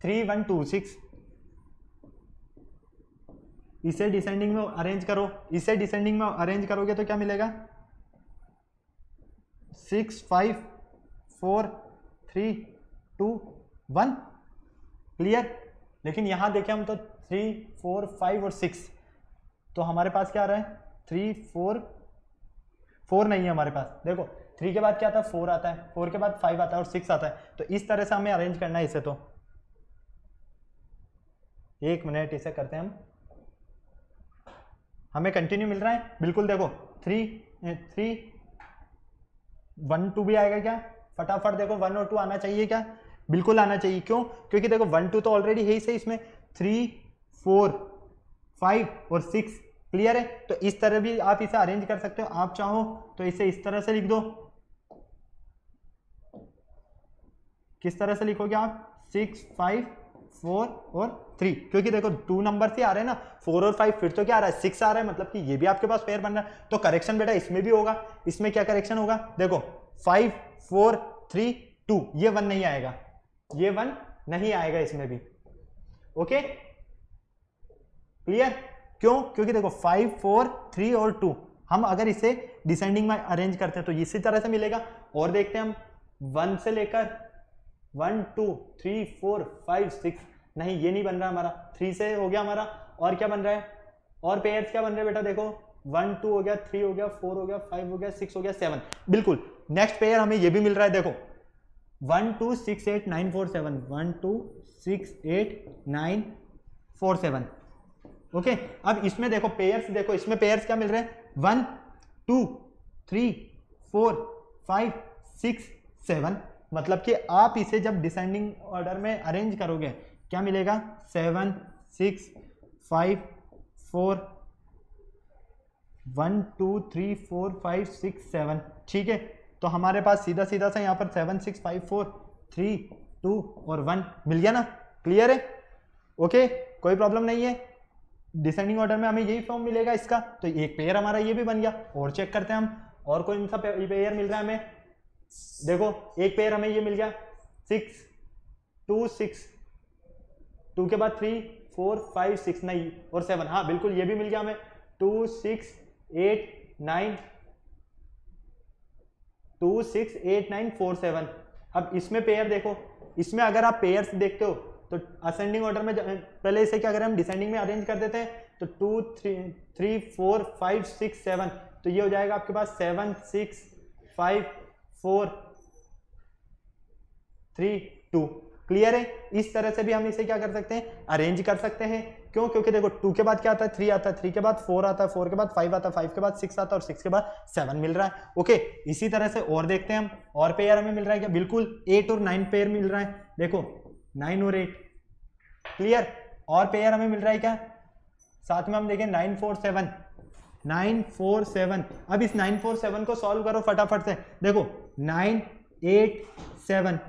3 1 2 6, इसे डिसेंडिंग में अरेंज करो, इसे डिसेंडिंग में अरेंज करोगे तो क्या मिलेगा, 6 5 4 3 2 1, क्लियर। लेकिन यहां देखें हम तो 3 4 5 और 6, तो हमारे पास क्या आ रहा है, 3 4 नहीं है हमारे पास। देखो 3 के बाद क्या आता है, 4 आता है, 4 के बाद 5 आता है और 6 आता है। तो इस तरह से हमें अरेंज करना है इसे, तो एक मिनट, इसे करते हैं हम, हमें कंटिन्यू मिल रहा है बिल्कुल। देखो 3 1 2 भी आएगा क्या? फटाफट देखो 1 और 2 आना चाहिए क्या? बिल्कुल आना चाहिए। क्यों? क्योंकि देखो 1 2 तो ऑलरेडी है ही सही इसमें, 3 4 5 और 6 क्लियर है। तो इस तरह भी आप इसे अरेंज कर सकते हो, आप चाहो तो इसे इस तरह से लिख दो। किस तरह से लिखोगे आप? 6 5 4 और 3, क्योंकि देखो 2 नंबर से आ रहे हैं ना, 4 और 5, फिर तो क्या आ रहा है? 6 आ रहा है, मतलब कि ये भी आपके पास पेयर बन रहा है। तो करेक्शन बेटा इसमें भी होगा। इसमें क्या करेक्शन होगा? देखो 5 4 3 2, ये 1 नहीं आएगा, ये 1 नहीं आएगा इसमें भी। Okay clear? क्यों? क्योंकि देखो 5 4 3 और 2, हम अगर इसे डिसेंडिंग में अरेंज करते हैं तो इसी तरह से मिलेगा। और देखते हैं हम 1 से लेकर 1 2 3 4 5 6, नहीं ये नहीं बन रहा हमारा। 3 से हो गया हमारा, और क्या बन रहा है? और पेयर्स क्या बन रहे हैं बेटा? देखो 1 2 हो गया, 3 हो गया, 4 हो गया, 5 हो गया, 6 हो गया, 7, बिल्कुल। नेक्स्ट पेयर हमें ये भी मिल रहा है, देखो 1 2 6 8 9 4 7, 1 2 6 8 9 4 7। ओके अब इसमें देखो पेयर्स, देखो इसमें पेयर्स क्या मिल रहे हैं? 1 2 3 4 5 6 7, मतलब कि आप इसे जब डिसेंडिंग ऑर्डर में अरेंज करोगे क्या मिलेगा? 7 6 5 4 1 2 3 4 5 6 7, ठीक है। तो हमारे पास सीधा सीधा सा यहाँ पर 7 6 5 4 3 2 और 1 मिल गया ना? क्लियर है? ओके कोई प्रॉब्लम नहीं है। डिसेंडिंग ऑर्डर में हमें यही फॉर्म मिलेगा इसका। तो एक पेयर हमारा ये भी बन गया। और चेक करते हैं हम, और कौन सा पेयर मिल रहा है हमें। देखो एक पेयर हमें ये मिल गया 6 2 6, 2 के बाद 3 4 5 6, नहीं और 7, हाँ बिल्कुल ये भी मिल गया हमें 2 6 8 9 2 6 8 9 4 7। अब इसमें पेयर देखो, इसमें अगर आप पेयर्स देखते हो तो असेंडिंग ऑर्डर में पहले इसे क्या करें हम, डिसेंडिंग में अरेंज कर देते हैं। तो 2 3 4 5 6 7, तो ये हो जाएगा आपके पास 7 6 5 4 3 2। क्लियर है? इस तरह से भी हम इसे क्या कर सकते हैं? अरेंज कर सकते हैं। क्यों? क्योंकि देखो 2 के बाद क्या आता है? 3 आता है, 3 के बाद 4 आता है, 4 के बाद 5 आता है, 5 के बाद 6 आता है और 6 के बाद 7 मिल रहा है। ओके इसी तरह से और देखते हैं हम, और पेयर हमें मिल रहा है क्या? बिल्कुल 8 और 9 पेयर मिल रहा है। देखो 9 और 8, क्लियर। और पेयर हमें मिल रहा है क्या? साथ में हम देखें 9 4 7, 9 4 7। अब इस 9 4 7 को सॉल्व करो फटाफट से। देखो 9 8 7,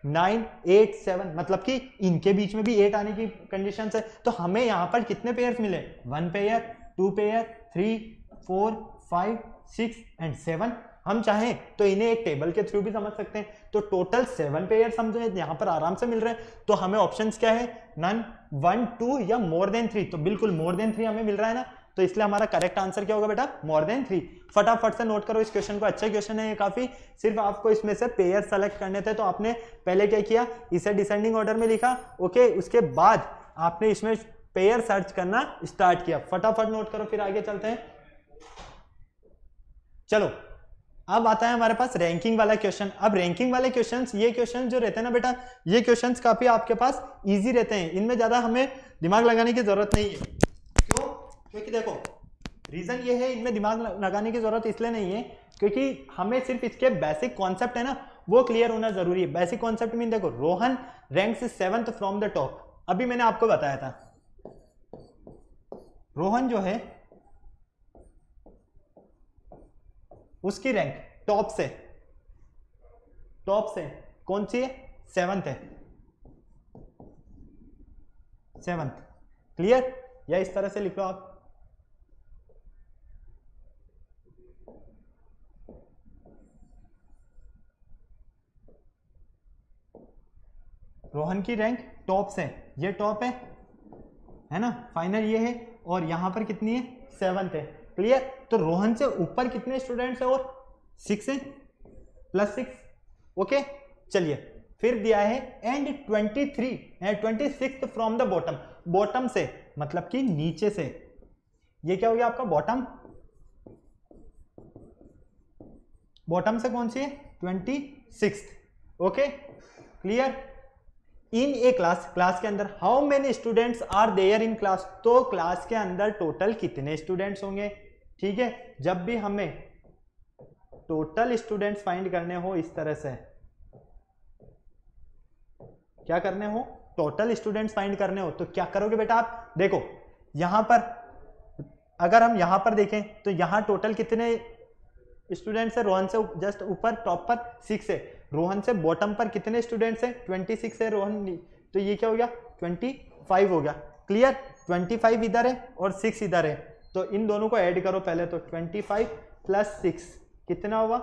9 8 7, मतलब कि इनके बीच में भी 8 आने की कंडीशन है। तो हमें यहां पर कितने पेयर्स मिले? 1 पेयर 2 पेयर 3 4 5 6 एंड 7। हम चाहें तो इन्हें एक टेबल के थ्रू भी समझ सकते हैं। तो टोटल 7 पेयर्स हम जो है यहाँ पर आराम से मिल रहे हैं। तो हमें ऑप्शंस क्या है? नन 1 2 या मोर देन 3। तो बिल्कुल मोर देन 3 हमें मिल रहा है ना, तो इसलिए हमारा करेक्ट आंसर क्या होगा बेटा? More than 3। फटाफट से नोट करो इस क्वेश्चन को, अच्छा क्वेश्चन है ये काफी। सिर्फ आपको इसमें से पेयर सेलेक्ट करने थे, तो आपने पहले क्या किया? इसे डिसेंडिंग ऑर्डर में लिखा। ओके उसके बाद आपने इसमें पेयर सर्च करना स्टार्ट किया। फटाफट नोट करो, फिर आगे चलते हैं। चलो अब आता है हमारे पास रैंकिंग वाला क्वेश्चन। अब रैंकिंग वाले क्वेश्चंस, ये क्वेश्चन जो रहते हैं ना बेटा, ये क्वेश्चंस काफी आपके पास इजी रहते हैं। इनमें ज्यादा हमें दिमाग लगाने की जरूरत नहीं है। क्यों? क्योंकि देखो रीजन ये है, इनमें दिमाग लगाने की जरूरत इसलिए नहीं है क्योंकि हमें सिर्फ इसके बेसिक कॉन्सेप्ट है ना, वो क्लियर होना जरूरी है। बेसिक कॉन्सेप्ट मीन देखो, Rohan ranks 7th from the top. अभी मैंने आपको बताया था रोहन जो है उसकी रैंक टॉप से कौन सी है? 7th है, 7th। क्लियर? या इस तरह से लिख लो आप, रोहन की रैंक टॉप से, ये टॉप है ना, फाइनल ये है, और यहां पर कितनी है? 7th है। क्लियर? तो रोहन से ऊपर कितने स्टूडेंट्स है? और 6 है, +6। ओके चलिए फिर दिया है and 26th from the bottom. Bottom से मतलब कि नीचे से, ये क्या हो गया आपका? बॉटम। बॉटम से कौन सी है? 26th। Okay clear? In a class, class के अंदर how many students are there in class, तो क्लास के अंदर टोटल कितने स्टूडेंट्स होंगे। ठीक है, जब भी हमें टोटल स्टूडेंट्स फाइंड करने हो, इस तरह से क्या करने हो, टोटल स्टूडेंट्स फाइंड करने हो, तो क्या करोगे बेटा आप, देखो यहां पर अगर हम यहां पर देखें तो यहां टोटल कितने स्टूडेंट्स है, रोहन से जस्ट ऊपर टॉप पर 6 है, रोहन से बॉटम पर कितने स्टूडेंट्स हैं, 26 है रोहन, तो ये क्या हो गया 25 हो गया। क्लियर, 25 इधर है और 6 इधर है, तो इन दोनों को ऐड करो पहले, तो 25 + 6 कितना होगा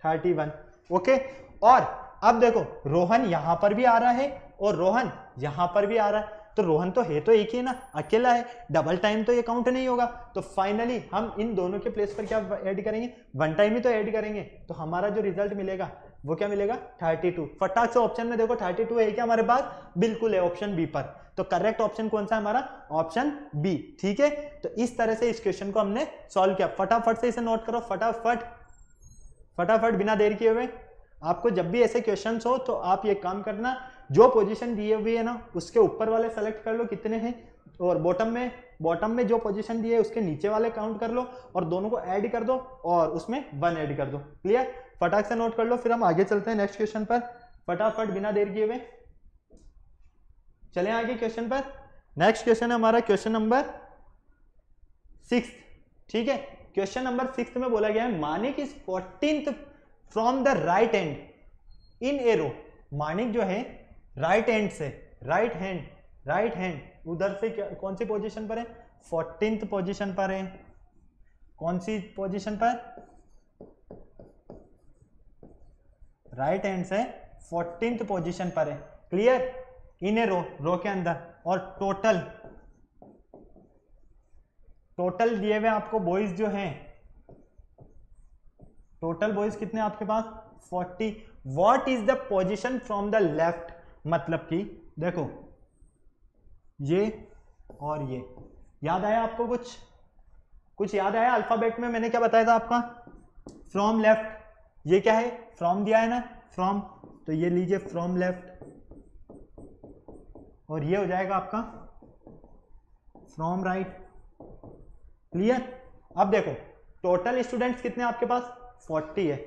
31। ओके, और अब देखो रोहन यहां पर भी आ रहा है और रोहन यहां पर भी आ रहा है, तो रोहन तो है तो एक ही ना, अकेला है, डबल टाइम तो ये काउंट नहीं होगा, तो फाइनली हम इन दोनों के प्लेस पर क्या ऐड करेंगे, 1 टाइम ही तो ऐड करेंगे, तो हमारा जो रिजल्ट मिलेगा वो क्या मिलेगा 32। फटाक से ऑप्शन में देखो 32 है क्या हमारे पास, बिल्कुल है ऑप्शन बी पर, तो करेक्ट ऑप्शन कौन सा है हमारा, ऑप्शन बी। ठीक है, तो इस तरह से इस क्वेश्चन को हमने सॉल्व किया। फटाफट से इसे नोट करो, फटाफट फटाफट बिना देर किए हुए। आपको जब भी ऐसे क्वेश्चंस हो तो आप ये काम करना, जो पोजीशन दिए हुई है ना उसके ऊपर वाले सेलेक्ट कर लो कितने हैं, और बॉटम में जो पोजीशन दी है उसके नीचे वाले काउंट कर लो और दोनों को ऐड कर दो और उसमें 1 ऐड कर दो। क्लियर, फटाक से नोट कर लो, फिर हम आगे चलते हैं नेक्स्ट क्वेश्चन पर, फटाफट बिना देर किए हुए चलें आगे क्वेश्चन पर। नेक्स्ट क्वेश्चन है हमारा क्वेश्चन नंबर 6। ठीक है, क्वेश्चन नंबर 6 में बोला गया है Manik is 14th from the right hand in a row. Manik जो है राइट हैंड से, राइट हैंड उधर से क्या, कौन सी पोजीशन पर है, 14th पोजीशन पर है। कौन सी पोजीशन पर, राइट हैंड से 14th पोजीशन पर है। क्लियर, इन ए रो के अंदर, और टोटल दिए हुए आपको बॉयज जो हैं, टोटल बॉयज कितने आपके पास 40। What is the position from the left, मतलब कि देखो ये और ये, याद आया आपको, कुछ याद आया अल्फाबेट में मैंने क्या बताया था आपका, फ्रॉम लेफ्ट, ये क्या है फ्रॉम दिया है ना, फ्रॉम, तो ये लीजिए फ्रॉम लेफ्ट, और ये हो जाएगा आपका फ्रॉम राइट। क्लियर, अब देखो टोटल स्टूडेंट्स कितने आपके पास 40 है,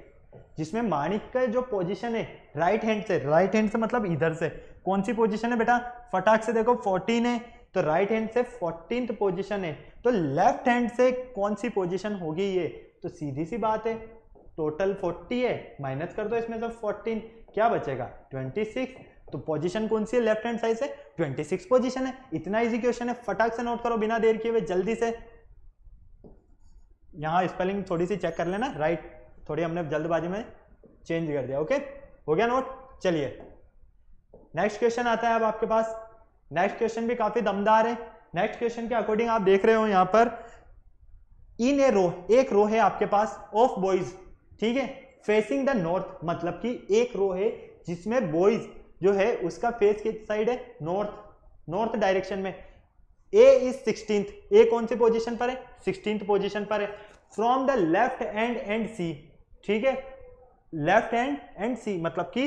जिसमें मानिक का जो पोजीशन है राइट हैंड से मतलब इधर से, कौन सी पोजीशन है बेटा, फटाक से देखो 14 है, तो राइट हैंड से 14th पोजीशन है, तो लेफ्ट हैंड से कौन सी पोजीशन होगी ये, तो सीधी सी बात है, टोटल 40 है, माइनस कर दो इसमें से 14, क्या बचेगा 26, तो पोजीशन कौन सी है लेफ्ट हैंड साइड से 26 पोजीशन है। इतना इजी क्वेश्चन है, फटाक से नोट करो बिना देर किए हुए जल्दी से। यहाँ स्पेलिंग थोड़ी सी चेक कर लेना, राइट थोड़ी हमने जल्दबाजी में चेंज कर दिया। ओके, हो गया नोट। चलिए नेक्स्ट क्वेश्चन आता है अब आपके पास। नेक्स्ट क्वेश्चन भी काफी दमदार है। नेक्स्ट क्वेश्चन के अकॉर्डिंग आप देख रहे हो यहाँ पर, इन ए रो, एक रो है आपके पास ऑफ बॉयज, ठीक है, फेसिंग द नॉर्थ, मतलब कि एक रो है जिसमें बॉयज जो है उसका फेस किस साइड है, नॉर्थ डायरेक्शन में। ए इज 16th, ए कौन सी पोजीशन पर है 16th पोजीशन पर है। From the left hand end C, ठीक है, लेफ्ट हैंड एंड सी, मतलब कि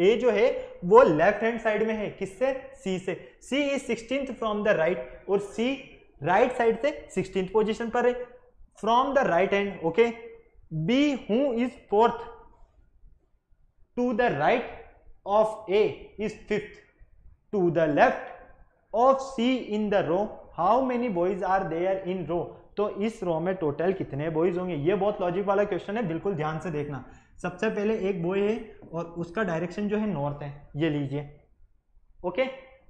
ए जो है वो लेफ्ट हैंड साइड में है, किससे, सी से। C is 16th from the right, और सी राइट साइड से 16th पोजीशन पर है। From the right hand, okay, B who is 4th to the right of A is 5th to the left of C in the row, how many boys are there in row. तो इस रो में total कितने boys होंगे। ये बहुत logic वाला question है, बिल्कुल ध्यान से देखना। सबसे पहले एक बॉय है और उसका डायरेक्शन जो है नॉर्थ है, ये लीजिए। ओके,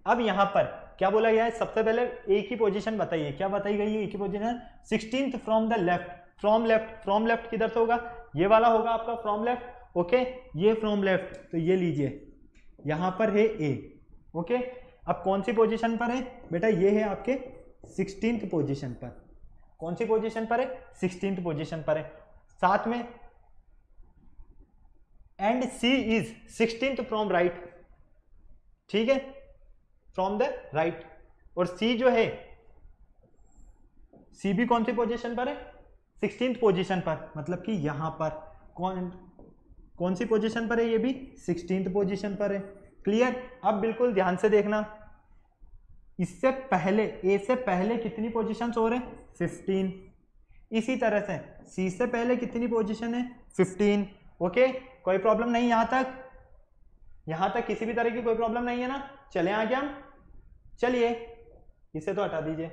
अब यहां पर क्या बोला गया है, सबसे पहले एक ही पोजीशन बताइए, क्या बताई गई है, एक ही position 16th from the left, from left किधर से होगा, ये वाला होगा आपका फ्रॉम लेफ्ट। ओके, ये फ्रॉम लेफ्ट, तो ये लीजिए यहां पर है ए। ओके, अब कौन सी पोजीशन पर है बेटा, ये है आपके 16th पोजीशन पर। कौन सी पोजीशन पर है, 16th पोजीशन पर है। साथ में and C is 16th from right, ठीक है, फ्रॉम द राइट, और सी जो है, सी भी कौन सी पोजीशन पर है 16th पोजीशन पर, मतलब कि यहां पर कौन सी पोजीशन पर है, ये भी 16th पोजीशन पर है। क्लियर। अब बिल्कुल ध्यान से देखना, इससे पहले ए से पहले कितनी पोजीशन हो रहे हैं 15, इसी तरह से सी से पहले कितनी पोजीशन है 15। ओके, कोई प्रॉब्लम नहीं यहां तक किसी भी तरह की कोई प्रॉब्लम नहीं है ना। चले आगे हम, चलिए इसे तो हटा दीजिए।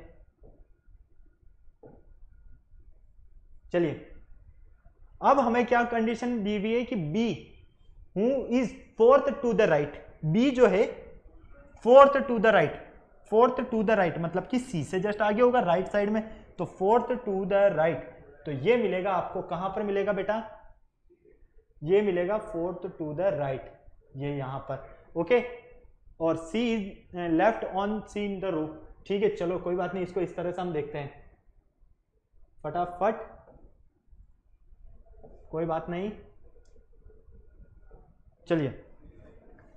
चलिए अब हमें क्या कंडीशन दी हुई है कि B who is fourth to the right, B जो है fourth to the right, fourth to the right मतलब कि सी से जस्ट आगे होगा राइट साइड में, तो फोर्थ टू द राइट, तो ये मिलेगा आपको कहां पर मिलेगा बेटा, ये मिलेगा फोर्थ टू द राइट, ये यहां पर। ओके, और C is left on C in the row. ठीक है, चलो कोई बात नहीं, इसको इस तरह से हम देखते हैं फटाफट, कोई बात नहीं। चलिए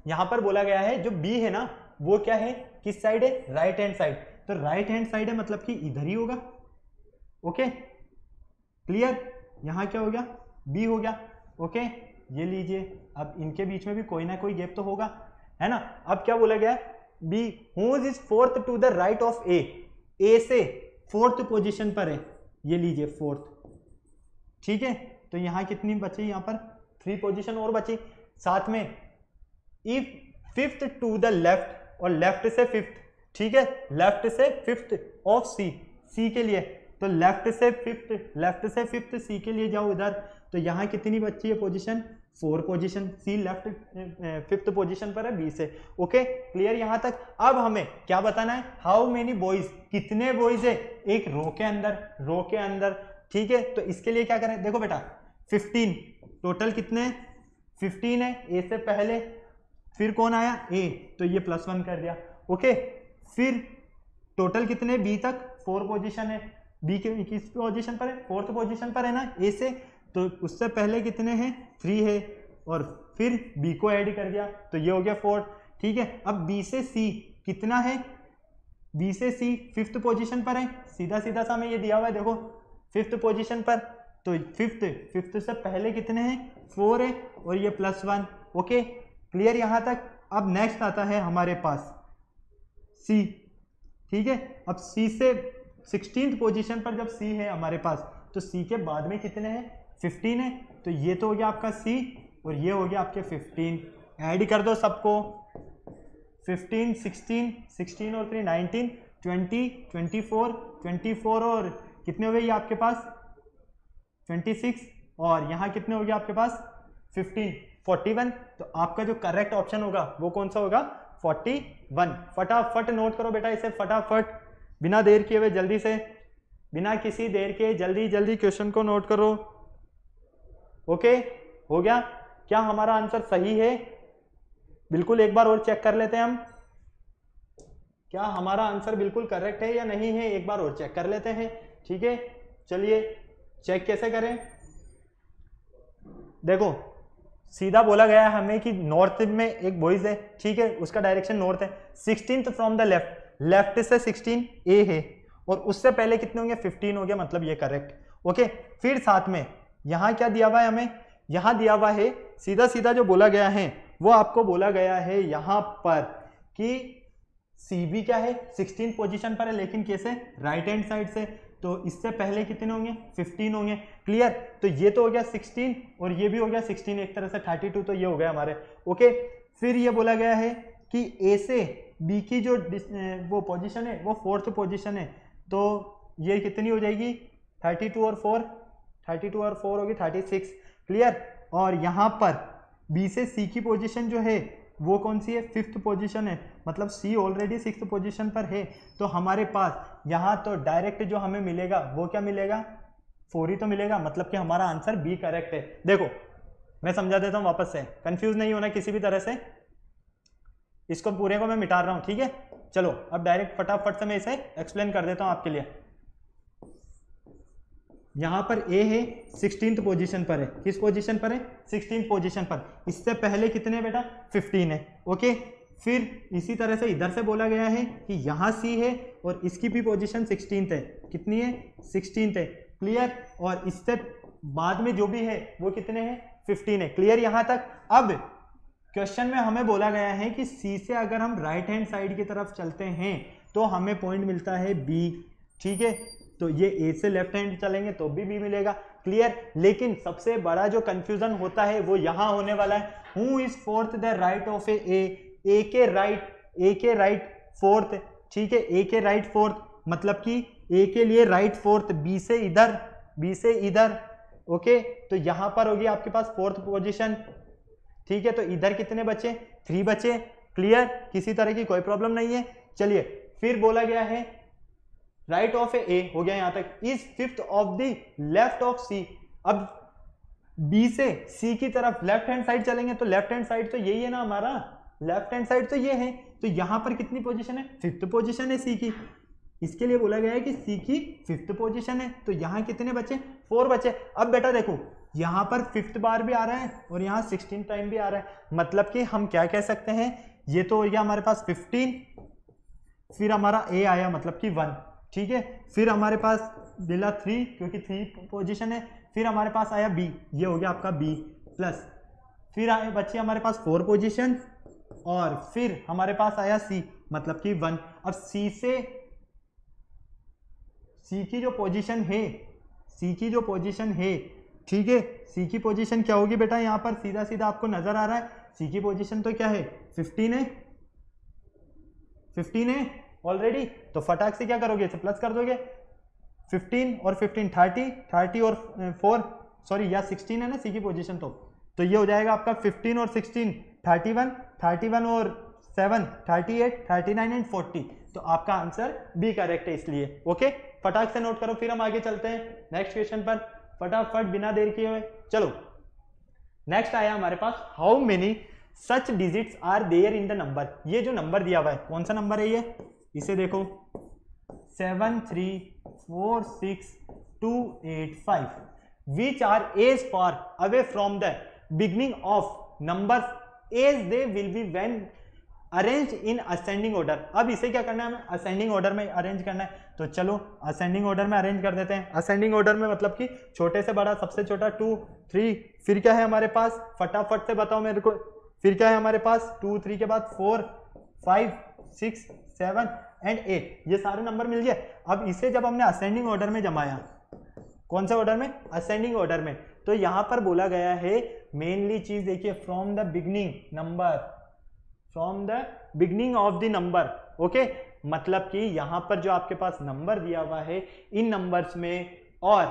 यहां पर बोला गया है जो बी है ना वो क्या है, किस साइड है, राइट हैंड साइड, तो राइट हैंड साइड है मतलब कि इधर ही होगा। ओके क्लियर, यहां क्या हो गया, बी हो गया। ओके ये लीजिए, अब इनके बीच में भी कोई ना कोई गैप तो होगा, है ना। अब क्या बोला गया है, B whose is fourth to the right of A, A से फोर्थ पोजीशन पर है, ये लीजिए फोर्थ। ठीक है, तो यहां कितनी बची, यहां पर 3 पोजीशन और बची। साथ में if fifth to the left, और लेफ्ट से फिफ्थ, ठीक है, लेफ्ट से फिफ्थ ऑफ सी, सी के लिए, तो लेफ्ट से फिफ्थ सी के लिए जाओ इधर, तो यहां कितनी बची है पोजीशन, 4 पोजीशन, सी लेफ्ट फिफ्थ पोजीशन पर है बी से। ओके क्लियर यहां तक। अब हमें क्या बताना है, हाउ मेनी बॉयज, कितने बॉयज है एक रो के अंदर, ठीक है। तो इसके लिए क्या करें, देखो बेटा 15 टोटल कितने 15 है, ए से पहले, फिर कौन आया ए, तो ये +1 कर दिया। ओके, फिर टोटल कितने बी तक 4 पोजीशन है, बी के किस पोजीशन पर है, 4th पोजीशन पर है ना ए से, तो उससे पहले कितने हैं 3 है, और फिर बी को ऐड कर दिया, तो ये हो गया 4। ठीक है, अब बी से सी कितना है, बी से सी 5th पोजीशन पर है, सीधा सीधा सा हमें ये दिया हुआ है देखो 5th पोजीशन पर, तो फिफ्थ से पहले कितने हैं 4 है, और ये +1। ओके क्लियर यहां तक। अब नेक्स्ट आता है हमारे पास सी, ठीक है। अब सी से 16th पोजीशन पर जब सी है हमारे पास, तो सी के बाद में कितने हैं 15 है, तो ये तो हो गया आपका सी, और ये हो गया आपके 15, ऐड कर दो सबको, 15 16 और 3 19 20 24 और कितने हो गए ये आपके पास 26, और यहाँ कितने हो गए आपके पास 15 41। तो आपका जो करेक्ट ऑप्शन होगा वो कौन सा होगा 41। फटाफट नोट करो बेटा इसे, फटाफट बिना देर किए हुए, जल्दी से, बिना किसी देर के जल्दी क्वेश्चन को नोट करो। ओके हो गया, क्या हमारा आंसर सही है, बिल्कुल एक बार और चेक कर लेते हैं हम, क्या हमारा आंसर बिल्कुल करेक्ट है या नहीं है, एक बार और चेक कर लेते हैं। ठीक है, चलिए चेक कैसे करें, देखो सीधा बोला गया है हमें कि नॉर्थ में एक बॉयज है, ठीक है, उसका डायरेक्शन नॉर्थ है, 16th फ्रॉम द लेफ्ट से 16 ए है, और उससे पहले कितने होंगे 15 हो गया, मतलब ये करेक्ट। ओके, फिर साथ में यहां क्या दिया हुआ है हमें, यहां दिया हुआ है सीधा जो बोला गया है वो आपको बोला गया है यहां पर कि सी बी क्या है 16th पोजीशन पर है, लेकिन कैसे, राइट हैंड साइड से, तो इससे पहले कितने होंगे 15 होंगे। क्लियर, तो ये तो हो गया 16 और ये भी हो गया 16, एक तरह से 32, तो ये हो गया हमारे। ओके, फिर ये बोला गया है कि ए से बी की जो वो पोजीशन है वो 4th पोजीशन है, तो ये कितनी हो जाएगी 32 और 4 होगी 36। क्लियर, और यहाँ पर बी से सी की पोजीशन जो है वो कौन सी है 5th पोजीशन है, मतलब सी ऑलरेडी 6th पोजीशन पर है, तो हमारे पास यहाँ तो डायरेक्ट जो हमें मिलेगा वो क्या मिलेगा 4 ही तो मिलेगा, मतलब कि हमारा आंसर बी करेक्ट है। देखो मैं समझा देता हूँ वापस से, कंफ्यूज नहीं होना किसी भी तरह से, इसको पूरे को मैं मिटा रहा हूँ, ठीक है। चलो अब डायरेक्ट फटाफट से मैं इसे एक्सप्लेन कर देता हूँ आपके लिए। यहां पर ए है 16th पोजीशन पर है, किस पोजीशन पर है 16th पोजीशन पर, इससे पहले कितने बेटा 15 है। ओके, फिर इसी तरह से इधर से बोला गया है कि यहां सी है और इसकी भी पोजीशन 16th है, कितनी है 16th है। क्लियर, और इससे बाद में जो भी है वो कितने हैं 15 है। क्लियर यहां तक। अब क्वेश्चन में हमें बोला गया है कि सी से अगर हम राइट हैंड साइड की तरफ चलते हैं तो हमें पॉइंट मिलता है बी, ठीक है। तो ये ए से लेफ्ट हैंड चलेंगे तो भी बी मिलेगा, क्लियर। लेकिन सबसे बड़ा जो कंफ्यूजन होता है वो यहां होने वाला है, who is fourth the right of A के राइट फोर्थ, ठीक है। ए के राइट फोर्थ मतलब कि ए के लिए राइट फोर्थ, बी से इधर, ओके। तो यहां पर होगी आपके पास फोर्थ पोजीशन, ठीक है। तो इधर कितने बचे, 3 बचे, क्लियर, किसी तरह की कोई प्रॉब्लम नहीं है। चलिए फिर बोला गया है राइट ऑफ ए हो गया यहां तक, is fifth of the left of C. अब बी से सी की तरफ लेफ्ट हैंड साइड चलेंगे तो लेफ्ट हैंड साइड तो यही है ना हमारा, लेफ्ट हैंड साइड तो ये है। तो यहां पर कितनी पोजीशन है, 5th पोजीशन है सी की। इसके लिए बोला गया है कि सी की 5th पोजीशन है। तो यहां कितने बचे, 4 बचे। अब बेटा देखो यहां पर 5th बार भी आ रहा है और यहां 16 टाइम भी आ रहा है, मतलब कि हम क्या कह सकते हैं, ये तो हो गया हमारे पास 15, फिर हमारा ए आया मतलब कि 1, ठीक है। फिर हमारे पास मिला 3 क्योंकि 3 पोजीशन है, फिर हमारे पास आया बी, ये हो गया आपका बी प्लस, फिर आए बचे हमारे पास 4 पोजीशन और फिर हमारे पास आया सी मतलब कि 1। अब सी से सी की जो पोजीशन है, ठीक है, सी की पोजीशन क्या होगी बेटा, यहां पर सीधा सीधा आपको नजर आ रहा है, सी की पोजीशन तो क्या है 15 है ऑलरेडी। तो फटाक से क्या करोगे, इसे प्लस कर दोगे, 15 और 15 30 और 4 सॉरी या 16 है ना सी की पोजीशन, तो ये हो जाएगा आपका 15 और 16 31 और 7 38 39 एंड 40। तो आपका आंसर बी करेक्ट है इसलिए, ओके। फटाक से नोट करो, फिर हम आगे चलते हैं नेक्स्ट क्वेश्चन पर फटाफट बिना देर किए हुए। चलो नेक्स्ट आया हमारे पास, how many such digits are there in the number. ये जो नंबर दिया हुआ है कौन सा नंबर है, ये इसे देखो 7 3 4 6 2 8 5 which are as far away from the beginning of numbers as they will be when arrange in ascending order. अब इसे क्या करना है, हमें असेंडिंग ऑर्डर में अरेंज करना है। तो चलो असेंडिंग ऑर्डर में अरेंज कर देते हैं। असेंडिंग ऑर्डर में मतलब कि छोटे से बड़ा, सबसे छोटा 2 3, फिर क्या है हमारे पास, फटाफट से बताओ मेरे को, फिर क्या है हमारे पास 2 3 के बाद 4 5 6 7 एंड 8, ये सारे नंबर मिल गए। अब इसे जब हमने असेंडिंग ऑर्डर में जमाया, कौन सा ऑर्डर में, असेंडिंग ऑर्डर में, तो यहां पर बोला गया है मेनली चीज देखिए, from the beginning number, from the beginning of the number, okay. मतलब कि यहां पर जो आपके पास नंबर दिया हुआ है इन नंबर्स में और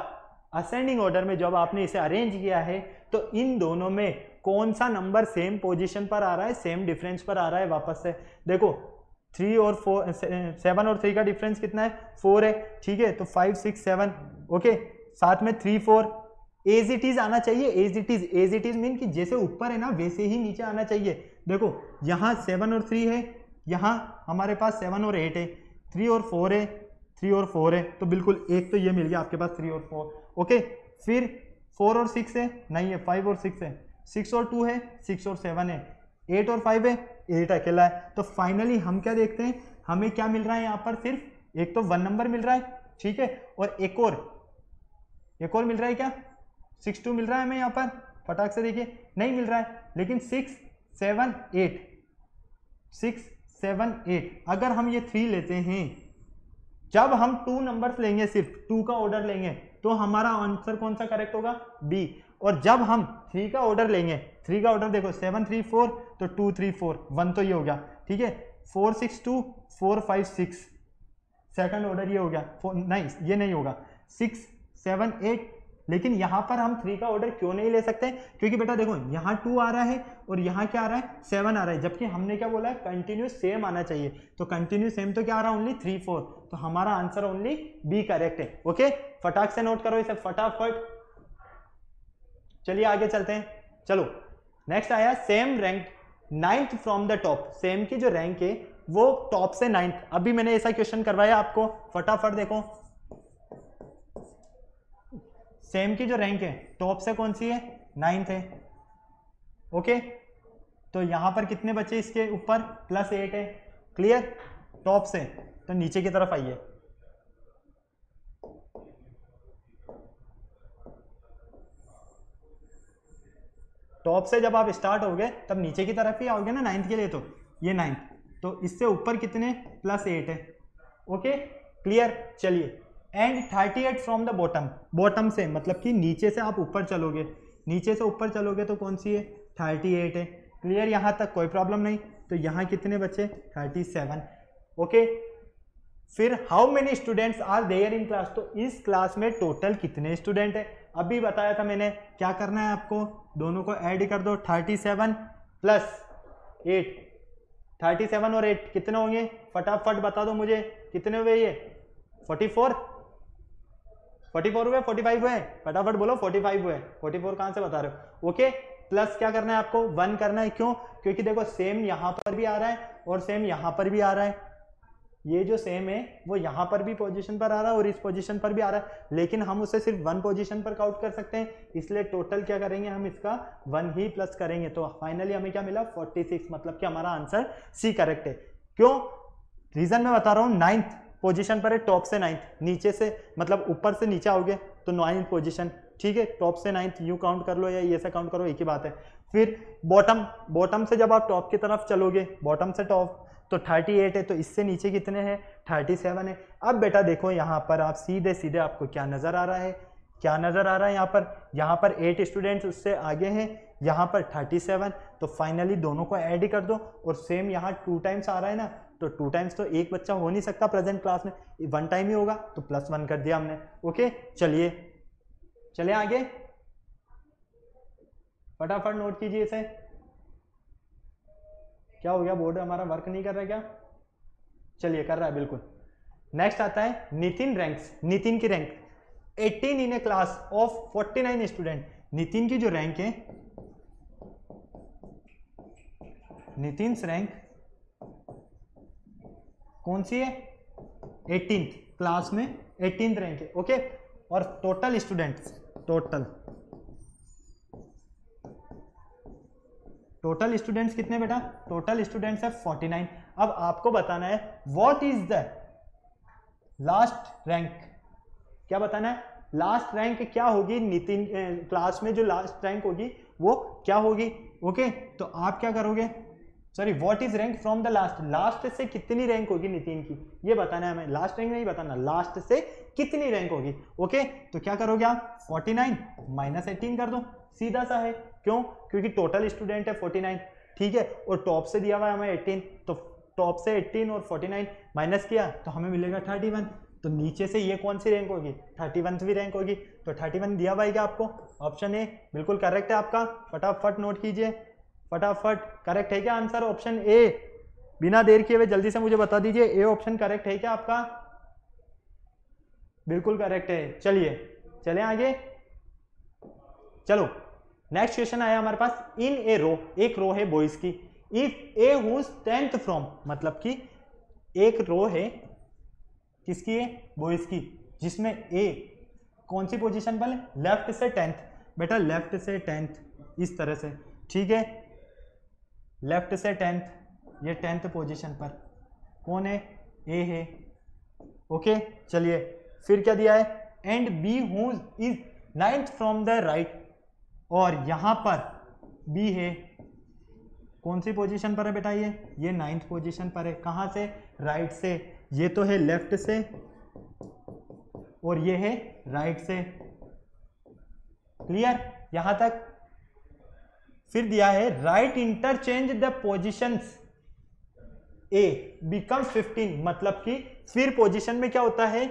असेंडिंग ऑर्डर में जब आपने इसे अरेंज किया है तो इन दोनों में कौन सा नंबर सेम पोजीशन पर आ रहा है, सेम डिफरेंस पर आ रहा है। वापस से देखो 3 और 4 7 और 3 का डिफरेंस कितना है, 4 है, ठीक है। तो 5 6 7, ओके, साथ में 3 4 एज इट इज आना चाहिए। एज इट इज मीन कि जैसे ऊपर है ना वैसे ही नीचे आना चाहिए। देखो यहाँ 7 और 3 है, यहाँ हमारे पास 7 और 8 है, 3 और 4 है, 3 और 4 है, तो बिल्कुल एक तो ये मिल गया आपके पास 3 और 4, ओके। फिर 4 और 6 है, नहीं है, 5 और 6 है, 6 और 2 है, 6 और 7 है, 8 और 5 है, 8 अकेला है। तो फाइनली हम क्या देखते हैं, हमें क्या मिल रहा है यहाँ पर, सिर्फ एक तो 1 नंबर मिल रहा है, ठीक है, और एक और मिल रहा है क्या, 6 2 मिल रहा है हमें यहाँ पर, फटाक से देखिए, नहीं मिल रहा है, लेकिन 6 7 8, अगर हम ये 3 लेते हैं, जब हम 2 नंबर्स लेंगे, सिर्फ 2 का ऑर्डर लेंगे, तो हमारा आंसर कौन सा करेक्ट होगा, बी। और जब हम 3 का ऑर्डर लेंगे, 3 का ऑर्डर देखो 7 3 4, तो 2 3 4 1, तो ये हो गया, ठीक है। 4 6 2 4 5 6, सेकंड ऑर्डर ये हो गया, नहीं ये नहीं होगा, 6 7 8। लेकिन यहां पर हम 3 का ऑर्डर क्यों नहीं ले सकते, क्योंकि बेटा देखो यहाँ 2 आ रहा है और यहाँ क्या आ रहा है, 7 आ रहा है, जबकि हमने क्या बोला है, कंटिन्यूस सेम आना चाहिए। तो कंटिन्यूस सेम तो क्या आ रहा है, ओनली 3 4, तो हमारा आंसर ओनली बी करेक्ट है, ओके। फटाक से नोट करो इसे फटाफट। चलिए आगे चलते हैं। चलो नेक्स्ट आया, same rank 9th from the top. Same की जो रैंक है वो टॉप से 9th। अभी मैंने ऐसा क्वेश्चन करवाया आपको, फटाफट देखो। सेम की जो रैंक है टॉप से कौन सी है, 9th है, ओके। तो यहां पर कितने बचे इसके ऊपर, +8 है, क्लियर, टॉप से। तो नीचे की तरफ आइए, टॉप से जब आप स्टार्ट होगे तब नीचे की तरफ ही आओगे ना 9th के लिए, तो ये 9th, तो इससे ऊपर कितने +8 है। Okay clear. चलिए and 38 from the bottom, bottom से मतलब कि नीचे से आप ऊपर चलोगे, नीचे से ऊपर चलोगे तो कौन सी है 38 है। क्लियर, यहाँ तक कोई प्रॉब्लम नहीं। तो यहाँ कितने बचे 37। ओके फिर how many students are there in class, तो इस क्लास में टोटल कितने स्टूडेंट है। अभी बताया था मैंने क्या करना है आपको, दोनों को ऐड कर दो, 37 + 8, 37 और 8 कितने होंगे, फटाफट बता दो मुझे कितने हुए ये 44 हुए, 45 हुए, फटाफट बोलो 45 हुए। 44 कहां से बता रहे हो। ओके प्लस क्या करना है आपको 1 करना है, क्यों, क्योंकि देखो सेम यहां पर भी आ रहा है और सेम यहां पर भी आ रहा है, ये जो सेम है वो यहाँ पर भी पोजीशन पर आ रहा है और इस पोजीशन पर भी आ रहा है, लेकिन हम उसे सिर्फ 1 पोजीशन पर काउंट कर सकते हैं, इसलिए टोटल क्या करेंगे हम इसका 1 ही प्लस करेंगे। तो फाइनली हमें क्या मिला 46, मतलब कि हमारा आंसर सी करेक्ट है। क्यों, रीजन मैं बता रहा हूँ, 9th पोजीशन पर है, टॉप से 9th, नीचे से मतलब ऊपर से नीचे आओगे तो 9th पोजीशन, ठीक है, टॉप से 9th यूं काउंट कर लो या ये से काउंट करो, एक ही बात है। फिर बॉटम से जब आप टॉप की तरफ चलोगे, बॉटम से टॉप तो 38 है, तो इससे नीचे कितने हैं 37 है। अब बेटा देखो यहाँ पर आप सीधे सीधे आपको क्या नजर आ रहा है, क्या नजर आ रहा है यहाँ पर 8 स्टूडेंट्स उससे आगे हैं, यहाँ पर 37, तो फाइनली दोनों को ऐड ही कर दो, और सेम यहाँ 2 टाइम्स आ रहा है ना, तो 2 टाइम्स तो एक बच्चा हो नहीं सकता प्रेजेंट क्लास में, 1 टाइम ही होगा, तो +1 कर दिया हमने। ओके चलिए आगे, फटाफट नोट कीजिए इसे। क्या हो गया, बोर्ड हमारा वर्क नहीं कर रहा है क्या, चलिए कर रहा है बिल्कुल। नेक्स्ट आता है नितिन रैंक्स, नितिन की rank 18 in a class of 49 student. Nitin की जो रैंक है, नितिन रैंक कौन सी है 18th क्लास में, 18th रैंक है। ओके और टोटल स्टूडेंट्स, टोटल स्टूडेंट्स कितने बेटा, टोटल स्टूडेंट्स है 49। अब आपको बताना है what is the last rank, क्या बताना है, लास्ट रैंक क्या होगी नितिन क्लास में, जो लास्ट रैंक होगी वो क्या होगी। ओके तो आप क्या करोगे, sorry what is rank from the last, last से कितनी रैंक होगी नितिन की, ये बताना है हमें, लास्ट रैंक नहीं बताना, लास्ट से कितनी रैंक होगी। ओके तो क्या करोगे आप 49 - 18 कर दो, सीधा सा है, क्यों, क्योंकि टोटल स्टूडेंट है 49, ठीक है, और टॉप से दिया हुआ है हमें 18, तो टॉप से 18 और 49 माइनस किया तो हमें मिलेगा 31, तो नीचे से ये कौन सी रैंक होगी 31वीं रैंक होगी, तो 31 दिया हुआ है क्या आपको, ऑप्शन ए बिल्कुल करेक्ट है आपका, फटाफट नोट कीजिए, फटाफट करेक्ट है क्या आंसर, ऑप्शन ए, बिना देर किए हुए जल्दी से मुझे बता दीजिए, ए ऑप्शन करेक्ट है क्या आपका, बिल्कुल करेक्ट है। चलिए आगे, चलो नेक्स्ट क्वेश्चन आया हमारे पास, इन ए रो, एक रो है बॉयज की, if A whose 10th from, मतलब कि एक रो है किसकी है बॉयज की, जिसमें ए कौन सी पोजीशन पर है, लेफ्ट से 10th, बेटा लेफ्ट से 10th इस तरह से, ठीक है, लेफ्ट से 10th, ये 10th पोजीशन पर कौन है, ए है। ओके चलिए फिर क्या दिया है, and B whose is 9th from the right, और यहां पर बी है कौन सी पोजीशन पर है बेटा, ये 9th पोजीशन पर है, कहां से, राइट से, ये तो है लेफ्ट से और ये है राइट से, क्लियर यहां तक। फिर दिया है right interchange the positions A become 15, मतलब कि फिर पोजीशन में क्या होता है,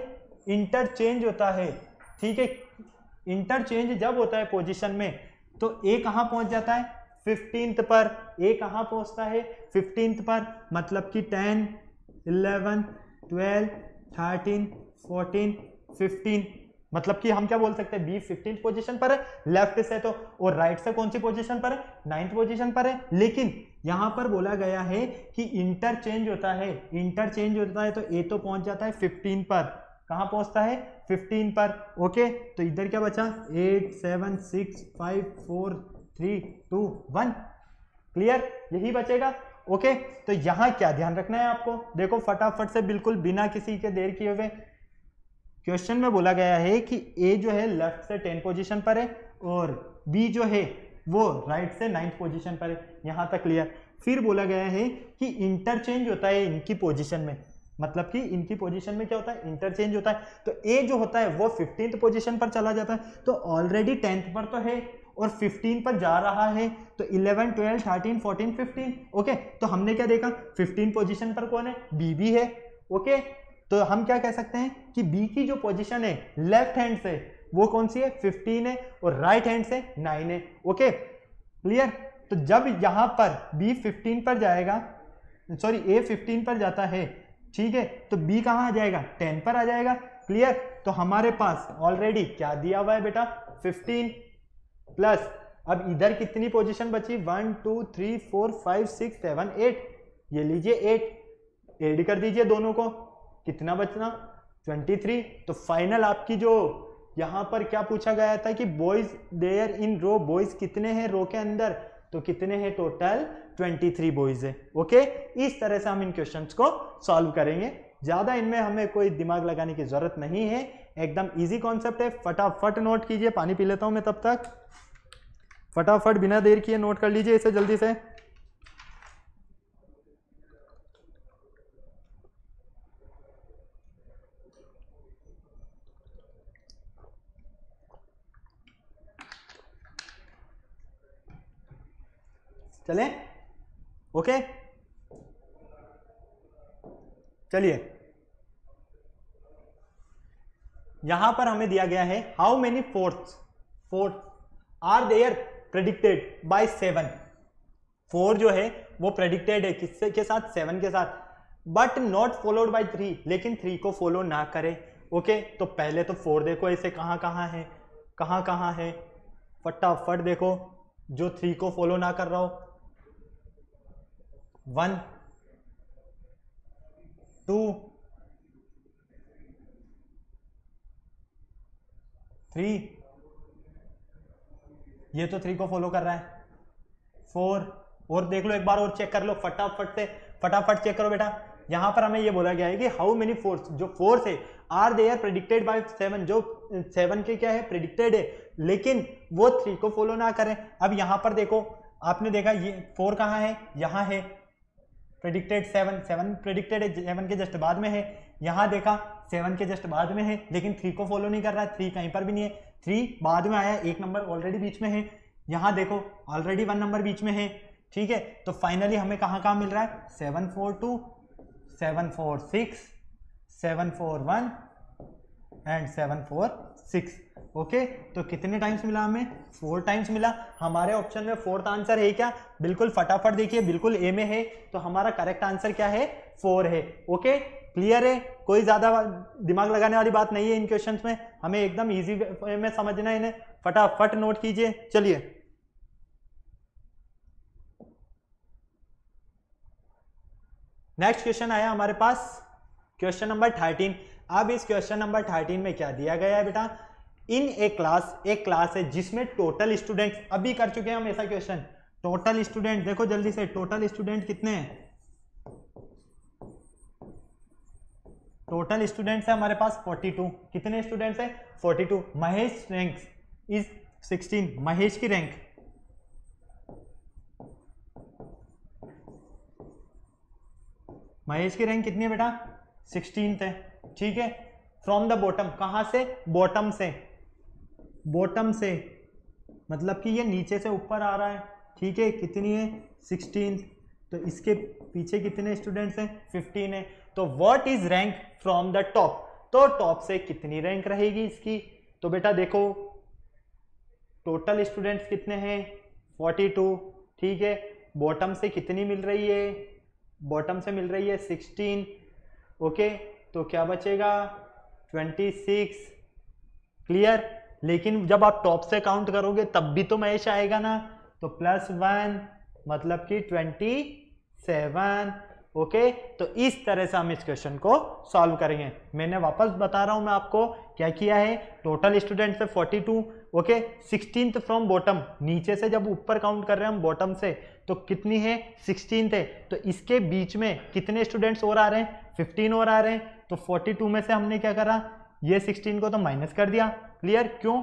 इंटरचेंज होता है, ठीक है, इंटरचेंज जब होता है पोजीशन में तो ए कहां पहुंच जाता है 15th पर, ए कहां पहुंचता है 15th पर, मतलब कि 10 11 12 13 14 15, मतलब कि हम क्या बोल सकते हैं बी 15th पोजीशन पर है लेफ्ट से, तो और राइट से कौन सी पोजीशन पर है 9th पोजीशन पर है, लेकिन यहां पर बोला गया है कि इंटरचेंज होता है, इंटरचेंज होता है तो ए तो पहुंच जाता है 15 पर, कहां पहुंचता है 15 पर। ओके तो इधर क्या बचा 8 7 6 5 4 3 2 1, क्लियर यही बचेगा। ओके तो यहां क्या ध्यान रखना है आपको, देखो फटाफट से बिल्कुल बिना किसी के देर किए हुए, क्वेश्चन में बोला गया है कि ए जो है लेफ्ट से 10 पोजीशन पर है और बी जो है वो राइट से 9th पोजीशन पर है। यहाँ तक क्लियर। फिर बोला गया है कि इंटरचेंज होता है इनकी पोजीशन में, मतलब कि इनकी पोजीशन में क्या होता है, इंटरचेंज होता है। तो ए जो होता है वो 15th पोजीशन पर चला जाता है, तो ऑलरेडी 10th पर तो है और 15 पर जा रहा है, तो 11, 12, 13, 14, 15। ओके, तो हमने क्या देखा, 15 पोजीशन पर कौन है, बी भी है। ओके, तो हम क्या कह सकते हैं कि बी की जो पोजीशन है लेफ्ट हैंड से वो कौन सी है, 15 है, और राइट हैंड से 9 है। Okay clear. तो जब यहां पर बी 15 पर जाएगा, सॉरी ए 15 पर जाता है, ठीक है, तो बी कहां आ जाएगा, 10 पर आ जाएगा। क्लियर। तो हमारे पास ऑलरेडी क्या दिया हुआ है बेटा, 15 प्लस अब इधर कितनी पोजीशन बची, 1 2 3 4 5 6 7 8, ये लीजिए 8, ऐड कर दीजिए दोनों को, कितना बचना, 23। तो फाइनल आपकी जो यहां पर क्या पूछा गया था कि boys there in row, boys कितने हैं रो के अंदर, तो कितने हैं टोटल, 23 बॉयज है। ओके, इस तरह से हम इन क्वेश्चंस को सॉल्व करेंगे। ज्यादा इनमें हमें कोई दिमाग लगाने की जरूरत नहीं है, एकदम इजी कॉन्सेप्ट है। फटाफट नोट कीजिए, पानी पी लेता हूं मैं तब तक, फटाफट बिना देर किए नोट कर लीजिए इसे जल्दी से। चलें, ओके, चलिए यहां पर हमें दिया गया है how many fourth are there predicted by 7। 4 जो है वो प्रेडिक्टेड है किससे के साथ, 7 के साथ, बट नॉट फॉलोड बाय 3, लेकिन 3 को फॉलो ना करे। ओके, तो पहले तो 4 देखो ऐसे कहां कहां है, कहां कहां है, फटाफट देखो जो 3 को फॉलो ना कर रहा हो, 1 2 3, ये तो 3 को फॉलो कर रहा है, 4, और देख लो एक बार और चेक कर लो, फटाफट चेक करो बेटा। यहां पर हमें ये बोला गया है कि हाउ मेनी फोर्स, जो फोर्स है are they are predicted by 7, जो 7 के क्या है, प्रेडिक्टेड है, लेकिन वो 3 को फॉलो ना करें। अब यहां पर देखो, आपने देखा ये 4 कहां है, यहां है, प्रेडिक्टेड 7 प्रेडिक्टेड है, 7 के जस्ट बाद में है। यहां देखा 7 के जस्ट बाद में है, लेकिन 3 को फॉलो नहीं कर रहा है, 3 कहीं पर भी नहीं है, 3 बाद में आया, 1 नंबर ऑलरेडी बीच में है। यहां देखो ऑलरेडी 1 नंबर बीच में है, ठीक है। तो फाइनली हमें कहां कहां मिल रहा है, 7 4 2, 7 4 6, 7 4 1 एंड 7 4 6। ओके, तो कितने टाइम्स मिला हमें, 4 टाइम्स मिला। हमारे ऑप्शन में 4th आंसर है क्या, बिल्कुल फटाफट देखिए, बिल्कुल ए में है, तो हमारा करेक्ट आंसर क्या है, 4 है। ओके क्लियर है, कोई ज्यादा दिमाग लगाने वाली बात नहीं है इन क्वेश्चंस में, हमें एकदम इजी वे में समझना है इन्हें, फटाफट नोट कीजिए। चलिए नेक्स्ट क्वेश्चन आया हमारे पास, क्वेश्चन नंबर 13। अब इस क्वेश्चन नंबर 13 में क्या दिया गया है बेटा, इन ए क्लास, एक क्लास है जिसमें टोटल स्टूडेंट्स, अभी कर चुके हैं हम ऐसा क्वेश्चन, टोटल स्टूडेंट देखो जल्दी से, टोटल स्टूडेंट कितने हैं, टोटल स्टूडेंट्स है हमारे पास 42, कितने स्टूडेंट्स है 42। महेश रैंक इज 16, महेश की रैंक, महेश की रैंक कितनी है बेटा, 16th है, ठीक है। फ्रॉम द बॉटम, कहां से, बॉटम से, बॉटम से मतलब कि ये नीचे से ऊपर आ रहा है, ठीक है, कितनी है 16th, तो इसके पीछे कितने स्टूडेंट्स हैं 15 है। तो what is rank from the top, तो टॉप से कितनी रैंक रहेगी इसकी, तो बेटा देखो टोटल स्टूडेंट्स कितने हैं 42, ठीक है, बॉटम से कितनी मिल रही है, बॉटम से मिल रही है 16, ओके, तो क्या बचेगा 26, क्लियर। लेकिन जब आप टॉप से काउंट करोगे तब भी तो महेश आएगा ना, तो +1 मतलब कि 27, ओके। तो इस तरह से हम इस क्वेश्चन को सॉल्व करेंगे। मैंने वापस बता रहा हूं मैं आपको क्या किया है, टोटल स्टूडेंट से 42, ओके, 16th फ्रॉम बॉटम, नीचे से जब ऊपर काउंट कर रहे हैं हम बॉटम से, तो कितनी है 16th है, तो इसके बीच में कितने स्टूडेंट्स और आ रहे हैं 15 और आ रहे हैं, तो 42 में से हमने क्या करा, ये 16 को तो माइनस कर दिया, क्लियर। क्यों,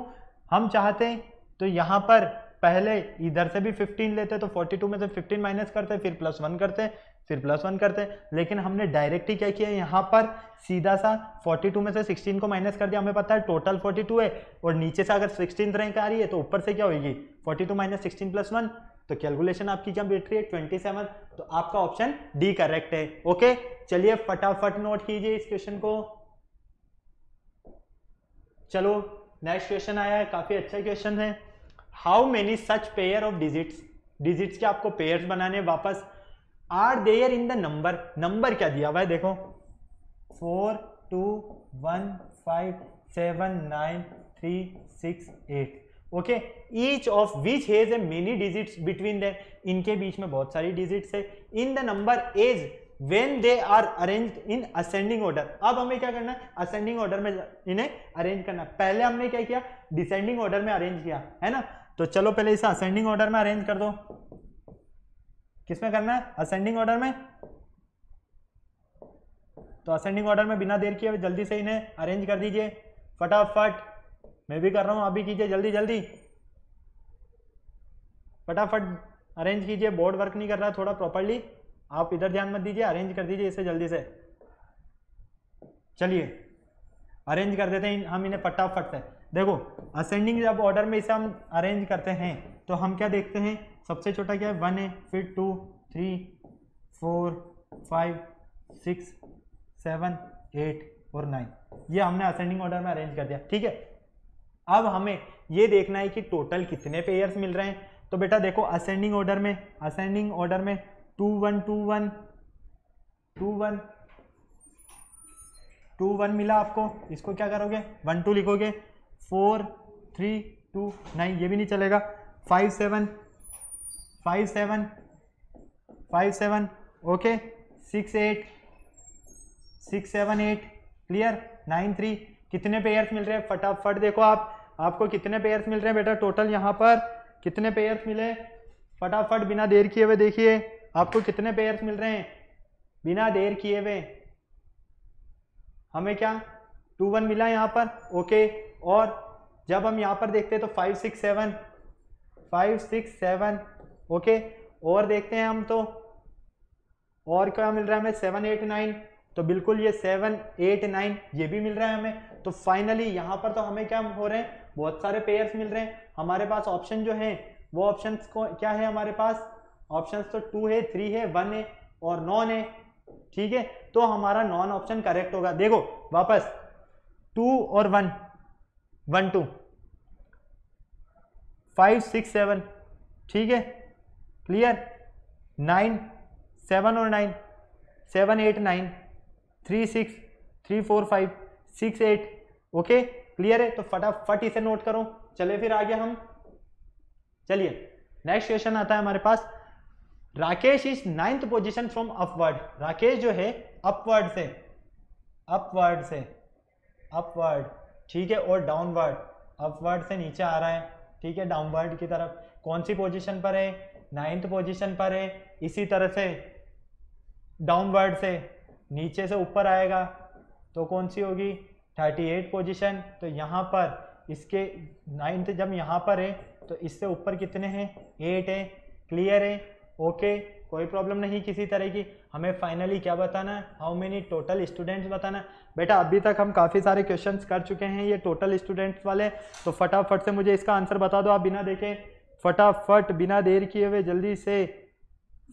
हम चाहते हैं तो यहाँ पर पहले इधर से भी 15 लेते तो 42 में से 15 माइनस करते, फिर +1 करते, फिर +1 करते, लेकिन हमने डायरेक्ट ही क्या किया, यहाँ पर सीधा सा 42 में से 16 को माइनस कर दिया। हमें पता है टोटल 42 है और नीचे से अगर 16th रैंक आ रही है तो ऊपर से क्या होगी 42 माइनस 16 + 1, तो कैलकुलेशन आपकी क्या बैठ रही है 27। तो आपका ऑप्शन डी करेक्ट है। ओके, चलिए फटाफट नोट कीजिए इस क्वेश्चन को। चलो नेक्स्ट क्वेश्चन आया है, काफी अच्छा क्वेश्चन है। How many such pair of digits के आपको पेयर्स बनाने वापस are there in the number क्या दिया हुआ है देखो 4 2 1 5 7 9 3 6 8। Okay, each of which has a many digits between them, इनके बीच में बहुत सारी डिजिट्स है। In the number is when they are arranged in ascending order. अब हमें क्या करना है, असेंडिंग ऑर्डर में इन्हें अरेंज करना। पहले हमने क्या किया, डिसेंडिंग ऑर्डर में अरेंज किया है ना, तो चलो पहले इसे असेंडिंग ऑर्डर में अरेंज कर दो। किसमें करना है, असेंडिंग ऑर्डर में। तो असेंडिंग ऑर्डर में बिना देर किए जल्दी से इन्हें अरेंज कर दीजिए फटाफट। मैं भी कर रहा हूं, आप भी कीजिए जल्दी जल्दी फटाफट अरेंज कीजिए। बोर्ड वर्क नहीं कर रहा है थोड़ा प्रॉपर्ली, आप इधर ध्यान मत दीजिए, अरेंज कर दीजिए इसे जल्दी से। चलिए अरेंज कर देते हैं हम इन्हें फटाफट से। देखो असेंडिंग जब ऑर्डर में इसे हम अरेंज करते हैं तो हम क्या देखते हैं, सबसे छोटा क्या है 1 है, फिर 2 3 4 5 6 7 8 और 9, ये हमने असेंडिंग ऑर्डर में अरेंज कर दिया। ठीक है, अब हमें ये देखना है कि टोटल कितने पेयर्स मिल रहे हैं। तो बेटा देखो असेंडिंग ऑर्डर में 2 1 2 1 2 1 2 1 मिला आपको, इसको क्या करोगे 1 2 लिखोगे, 4 3 2 नहीं ये भी नहीं चलेगा, 5 7 5 7 5 7 ओके, 6 8 6 7 8 क्लियर, 9 3। कितने पेयर्स मिल रहे हैं फटाफट देखो आपको कितने पेयर्स मिल रहे हैं बेटा, टोटल यहाँ पर कितने पेयर्स मिले, फटाफट बिना देर किए हुए देखिए आपको कितने पेयर्स मिल रहे हैं बिना देर किए हुए। हमें क्या 2 1 मिला यहाँ पर, ओके। और जब हम यहाँ पर देखते हैं तो 5 6 7 ओके, और देखते हैं हम तो और क्या मिल रहा है हमें 7 8 9, तो बिल्कुल ये 7 8 9 ये भी मिल रहा है हमें। तो फाइनली यहाँ पर तो हमें क्या हो रहे हैं, बहुत सारे पेयर्स मिल रहे हैं। हमारे पास ऑप्शन जो है वो ऑप्शंस को क्या है, हमारे पास ऑप्शंस तो 2 है 3 है 1 है और नॉन है। ठीक है, तो हमारा नॉन ऑप्शन करेक्ट होगा। देखो वापस 2 और 1 1 2 5 6 7 ठीक है क्लियर, 9 7 और 9 7 8 9 3 6 3 4 5 6 8 ओके क्लियर है। तो फटाफट इसे नोट करो। चले फिर आगे हम, चलिए नेक्स्ट क्वेश्चन आता है हमारे पास। Rakesh is 9th position from upward. Rakesh जो है अपवर्ड ठीक है, और डाउनवर्ड, अपवर्ड से नीचे आ रहा है ठीक है, डाउनवर्ड की तरफ। कौन सी पोजीशन पर है, 9th पोजीशन पर है। इसी तरह से डाउनवर्ड से नीचे से ऊपर आएगा तो कौन सी होगी 38 पोजीशन। तो यहाँ पर इसके 9th जब यहाँ पर है तो इससे ऊपर कितने हैं 8 है, क्लियर है ओके, कोई प्रॉब्लम नहीं किसी तरह की। हमें फाइनली क्या बताना है, हाउ मेनी टोटल स्टूडेंट्स बताना है। बेटा अभी तक हम काफ़ी सारे क्वेश्चंस कर चुके हैं ये टोटल स्टूडेंट्स वाले, तो फटाफट से मुझे इसका आंसर बता दो आप बिना देखे, फटाफट बिना देर किए हुए जल्दी से,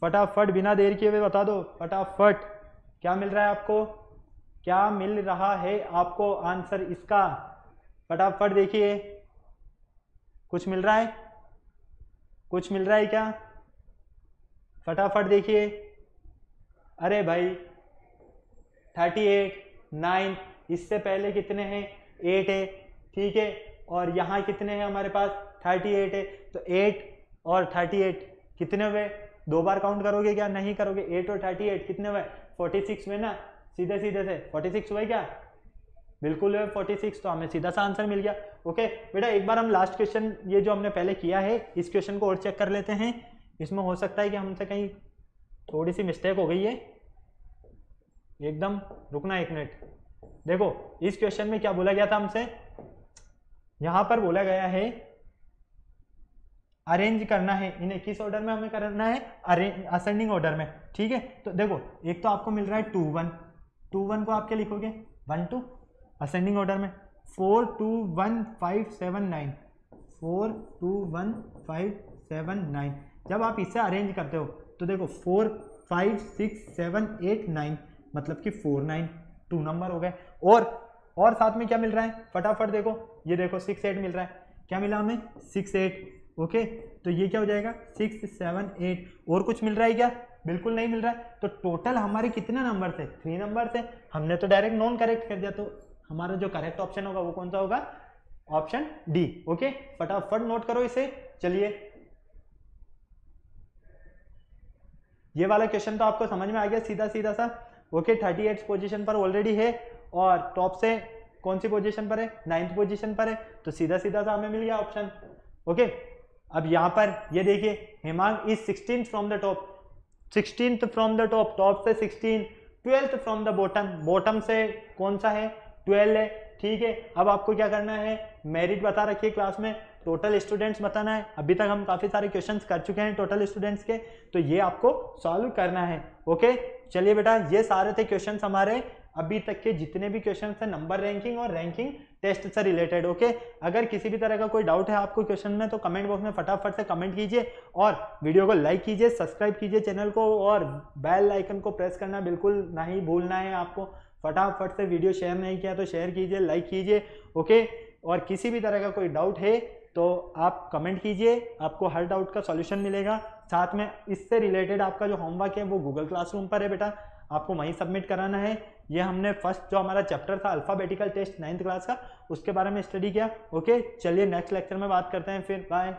फटाफट बिना देर किए हुए बता दो फटाफट। क्या मिल रहा है आपको, क्या मिल रहा है आपको आंसर इसका, फटाफट देखिए। कुछ मिल रहा है, कुछ मिल रहा है क्या, फटाफट देखिए। अरे भाई 38 9, इससे पहले कितने हैं 8 है ठीक है, और यहाँ कितने हैं हमारे पास 38 है। तो 8 और 38 कितने हुए, दो बार काउंट करोगे क्या, नहीं करोगे। 8 और 38 कितने हुए 46 हुए ना, सीधे सीधे से 46 हुए क्या, बिल्कुल हुए 46। तो हमें सीधा सा आंसर मिल गया ओके। बेटा एक बार हम लास्ट क्वेश्चन ये जो हमने पहले किया है इस क्वेश्चन को और चेक कर लेते हैं, इसमें हो सकता है कि हमसे कहीं थोड़ी सी मिस्टेक हो गई है एकदम। रुकना एक मिनट, देखो इस क्वेश्चन में क्या बोला गया था हमसे, यहां पर बोला गया है अरेंज करना है, इन्हें किस ऑर्डर में हमें करना है, असेंडिंग ऑर्डर में, ठीक है। तो देखो एक तो आपको मिल रहा है 2 1, 2 1 को आप क्या लिखोगे 1 2 असेंडिंग ऑर्डर में, 4 2 1 5 7 9, 4 2 1 5 7 9। जब आप इससे अरेंज करते हो तो देखो 4 5 6 7 8 9 मतलब कि 4 9 2 नंबर हो गए। और साथ में क्या मिल रहा है फटाफट देखो, ये देखो 6 8 मिल रहा है, क्या मिला हमें 6 8, ओके। तो ये क्या हो जाएगा 6 7 8। और कुछ मिल रहा है क्या, बिल्कुल नहीं मिल रहा है। तो टोटल हमारे कितने नंबर थे, 3 नंबर थे। हमने तो डायरेक्ट नॉन करेक्ट कर दिया, तो हमारा जो करेक्ट ऑप्शन होगा वो कौन सा होगा, ऑप्शन डी, ओके। फटाफट नोट करो इसे। चलिए ये वाला क्वेश्चन तो आपको समझ में आ गया, सीधा सीधा सा, ओके। 38 पोजीशन पर ऑलरेडी है और टॉप से कौन सी पोजीशन पर है, 9th पोजीशन पर है, तो सीधा सीधा सा हमें मिल गया ऑप्शन, ओके। अब यहाँ पर ये देखिए Hemang is 16th from the top, 16th from the top, top से 16, 12th from the bottom, bottom से कौन सा है 12 है, ठीक है। अब आपको क्या करना है, मेरिट बता रखी है क्लास में, टोटल स्टूडेंट्स बताना है। अभी तक हम काफी सारे क्वेश्चंस कर चुके हैं टोटल स्टूडेंट्स के, तो ये आपको सॉल्व करना है, ओके। चलिए बेटा ये सारे थे क्वेश्चंस हमारे अभी तक के जितने भी क्वेश्चन थे नंबर रैंकिंग और रैंकिंग टेस्ट से रिलेटेड, ओके। अगर किसी भी तरह का कोई डाउट है आपको क्वेश्चन में तो कमेंट बॉक्स में फटाफट से कमेंट कीजिए और वीडियो को लाइक कीजिए, सब्सक्राइब कीजिए चैनल को और बेल आइकन को प्रेस करना बिल्कुल नहीं भूलना है आपको। फटाफट से वीडियो शेयर नहीं किया तो शेयर कीजिए, लाइक कीजिए, ओके। और किसी भी तरह का कोई डाउट है तो आप कमेंट कीजिए, आपको हर डाउट का सॉल्यूशन मिलेगा। साथ में इससे रिलेटेड आपका जो होमवर्क है वो गूगल क्लासरूम पर है बेटा, आपको वहीं सबमिट कराना है। ये हमने फर्स्ट जो हमारा चैप्टर था अल्फाबेटिकल टेस्ट 9th क्लास का, उसके बारे में स्टडी किया, ओके। चलिए नेक्स्ट लेक्चर में बात करते हैं फिर, बाय।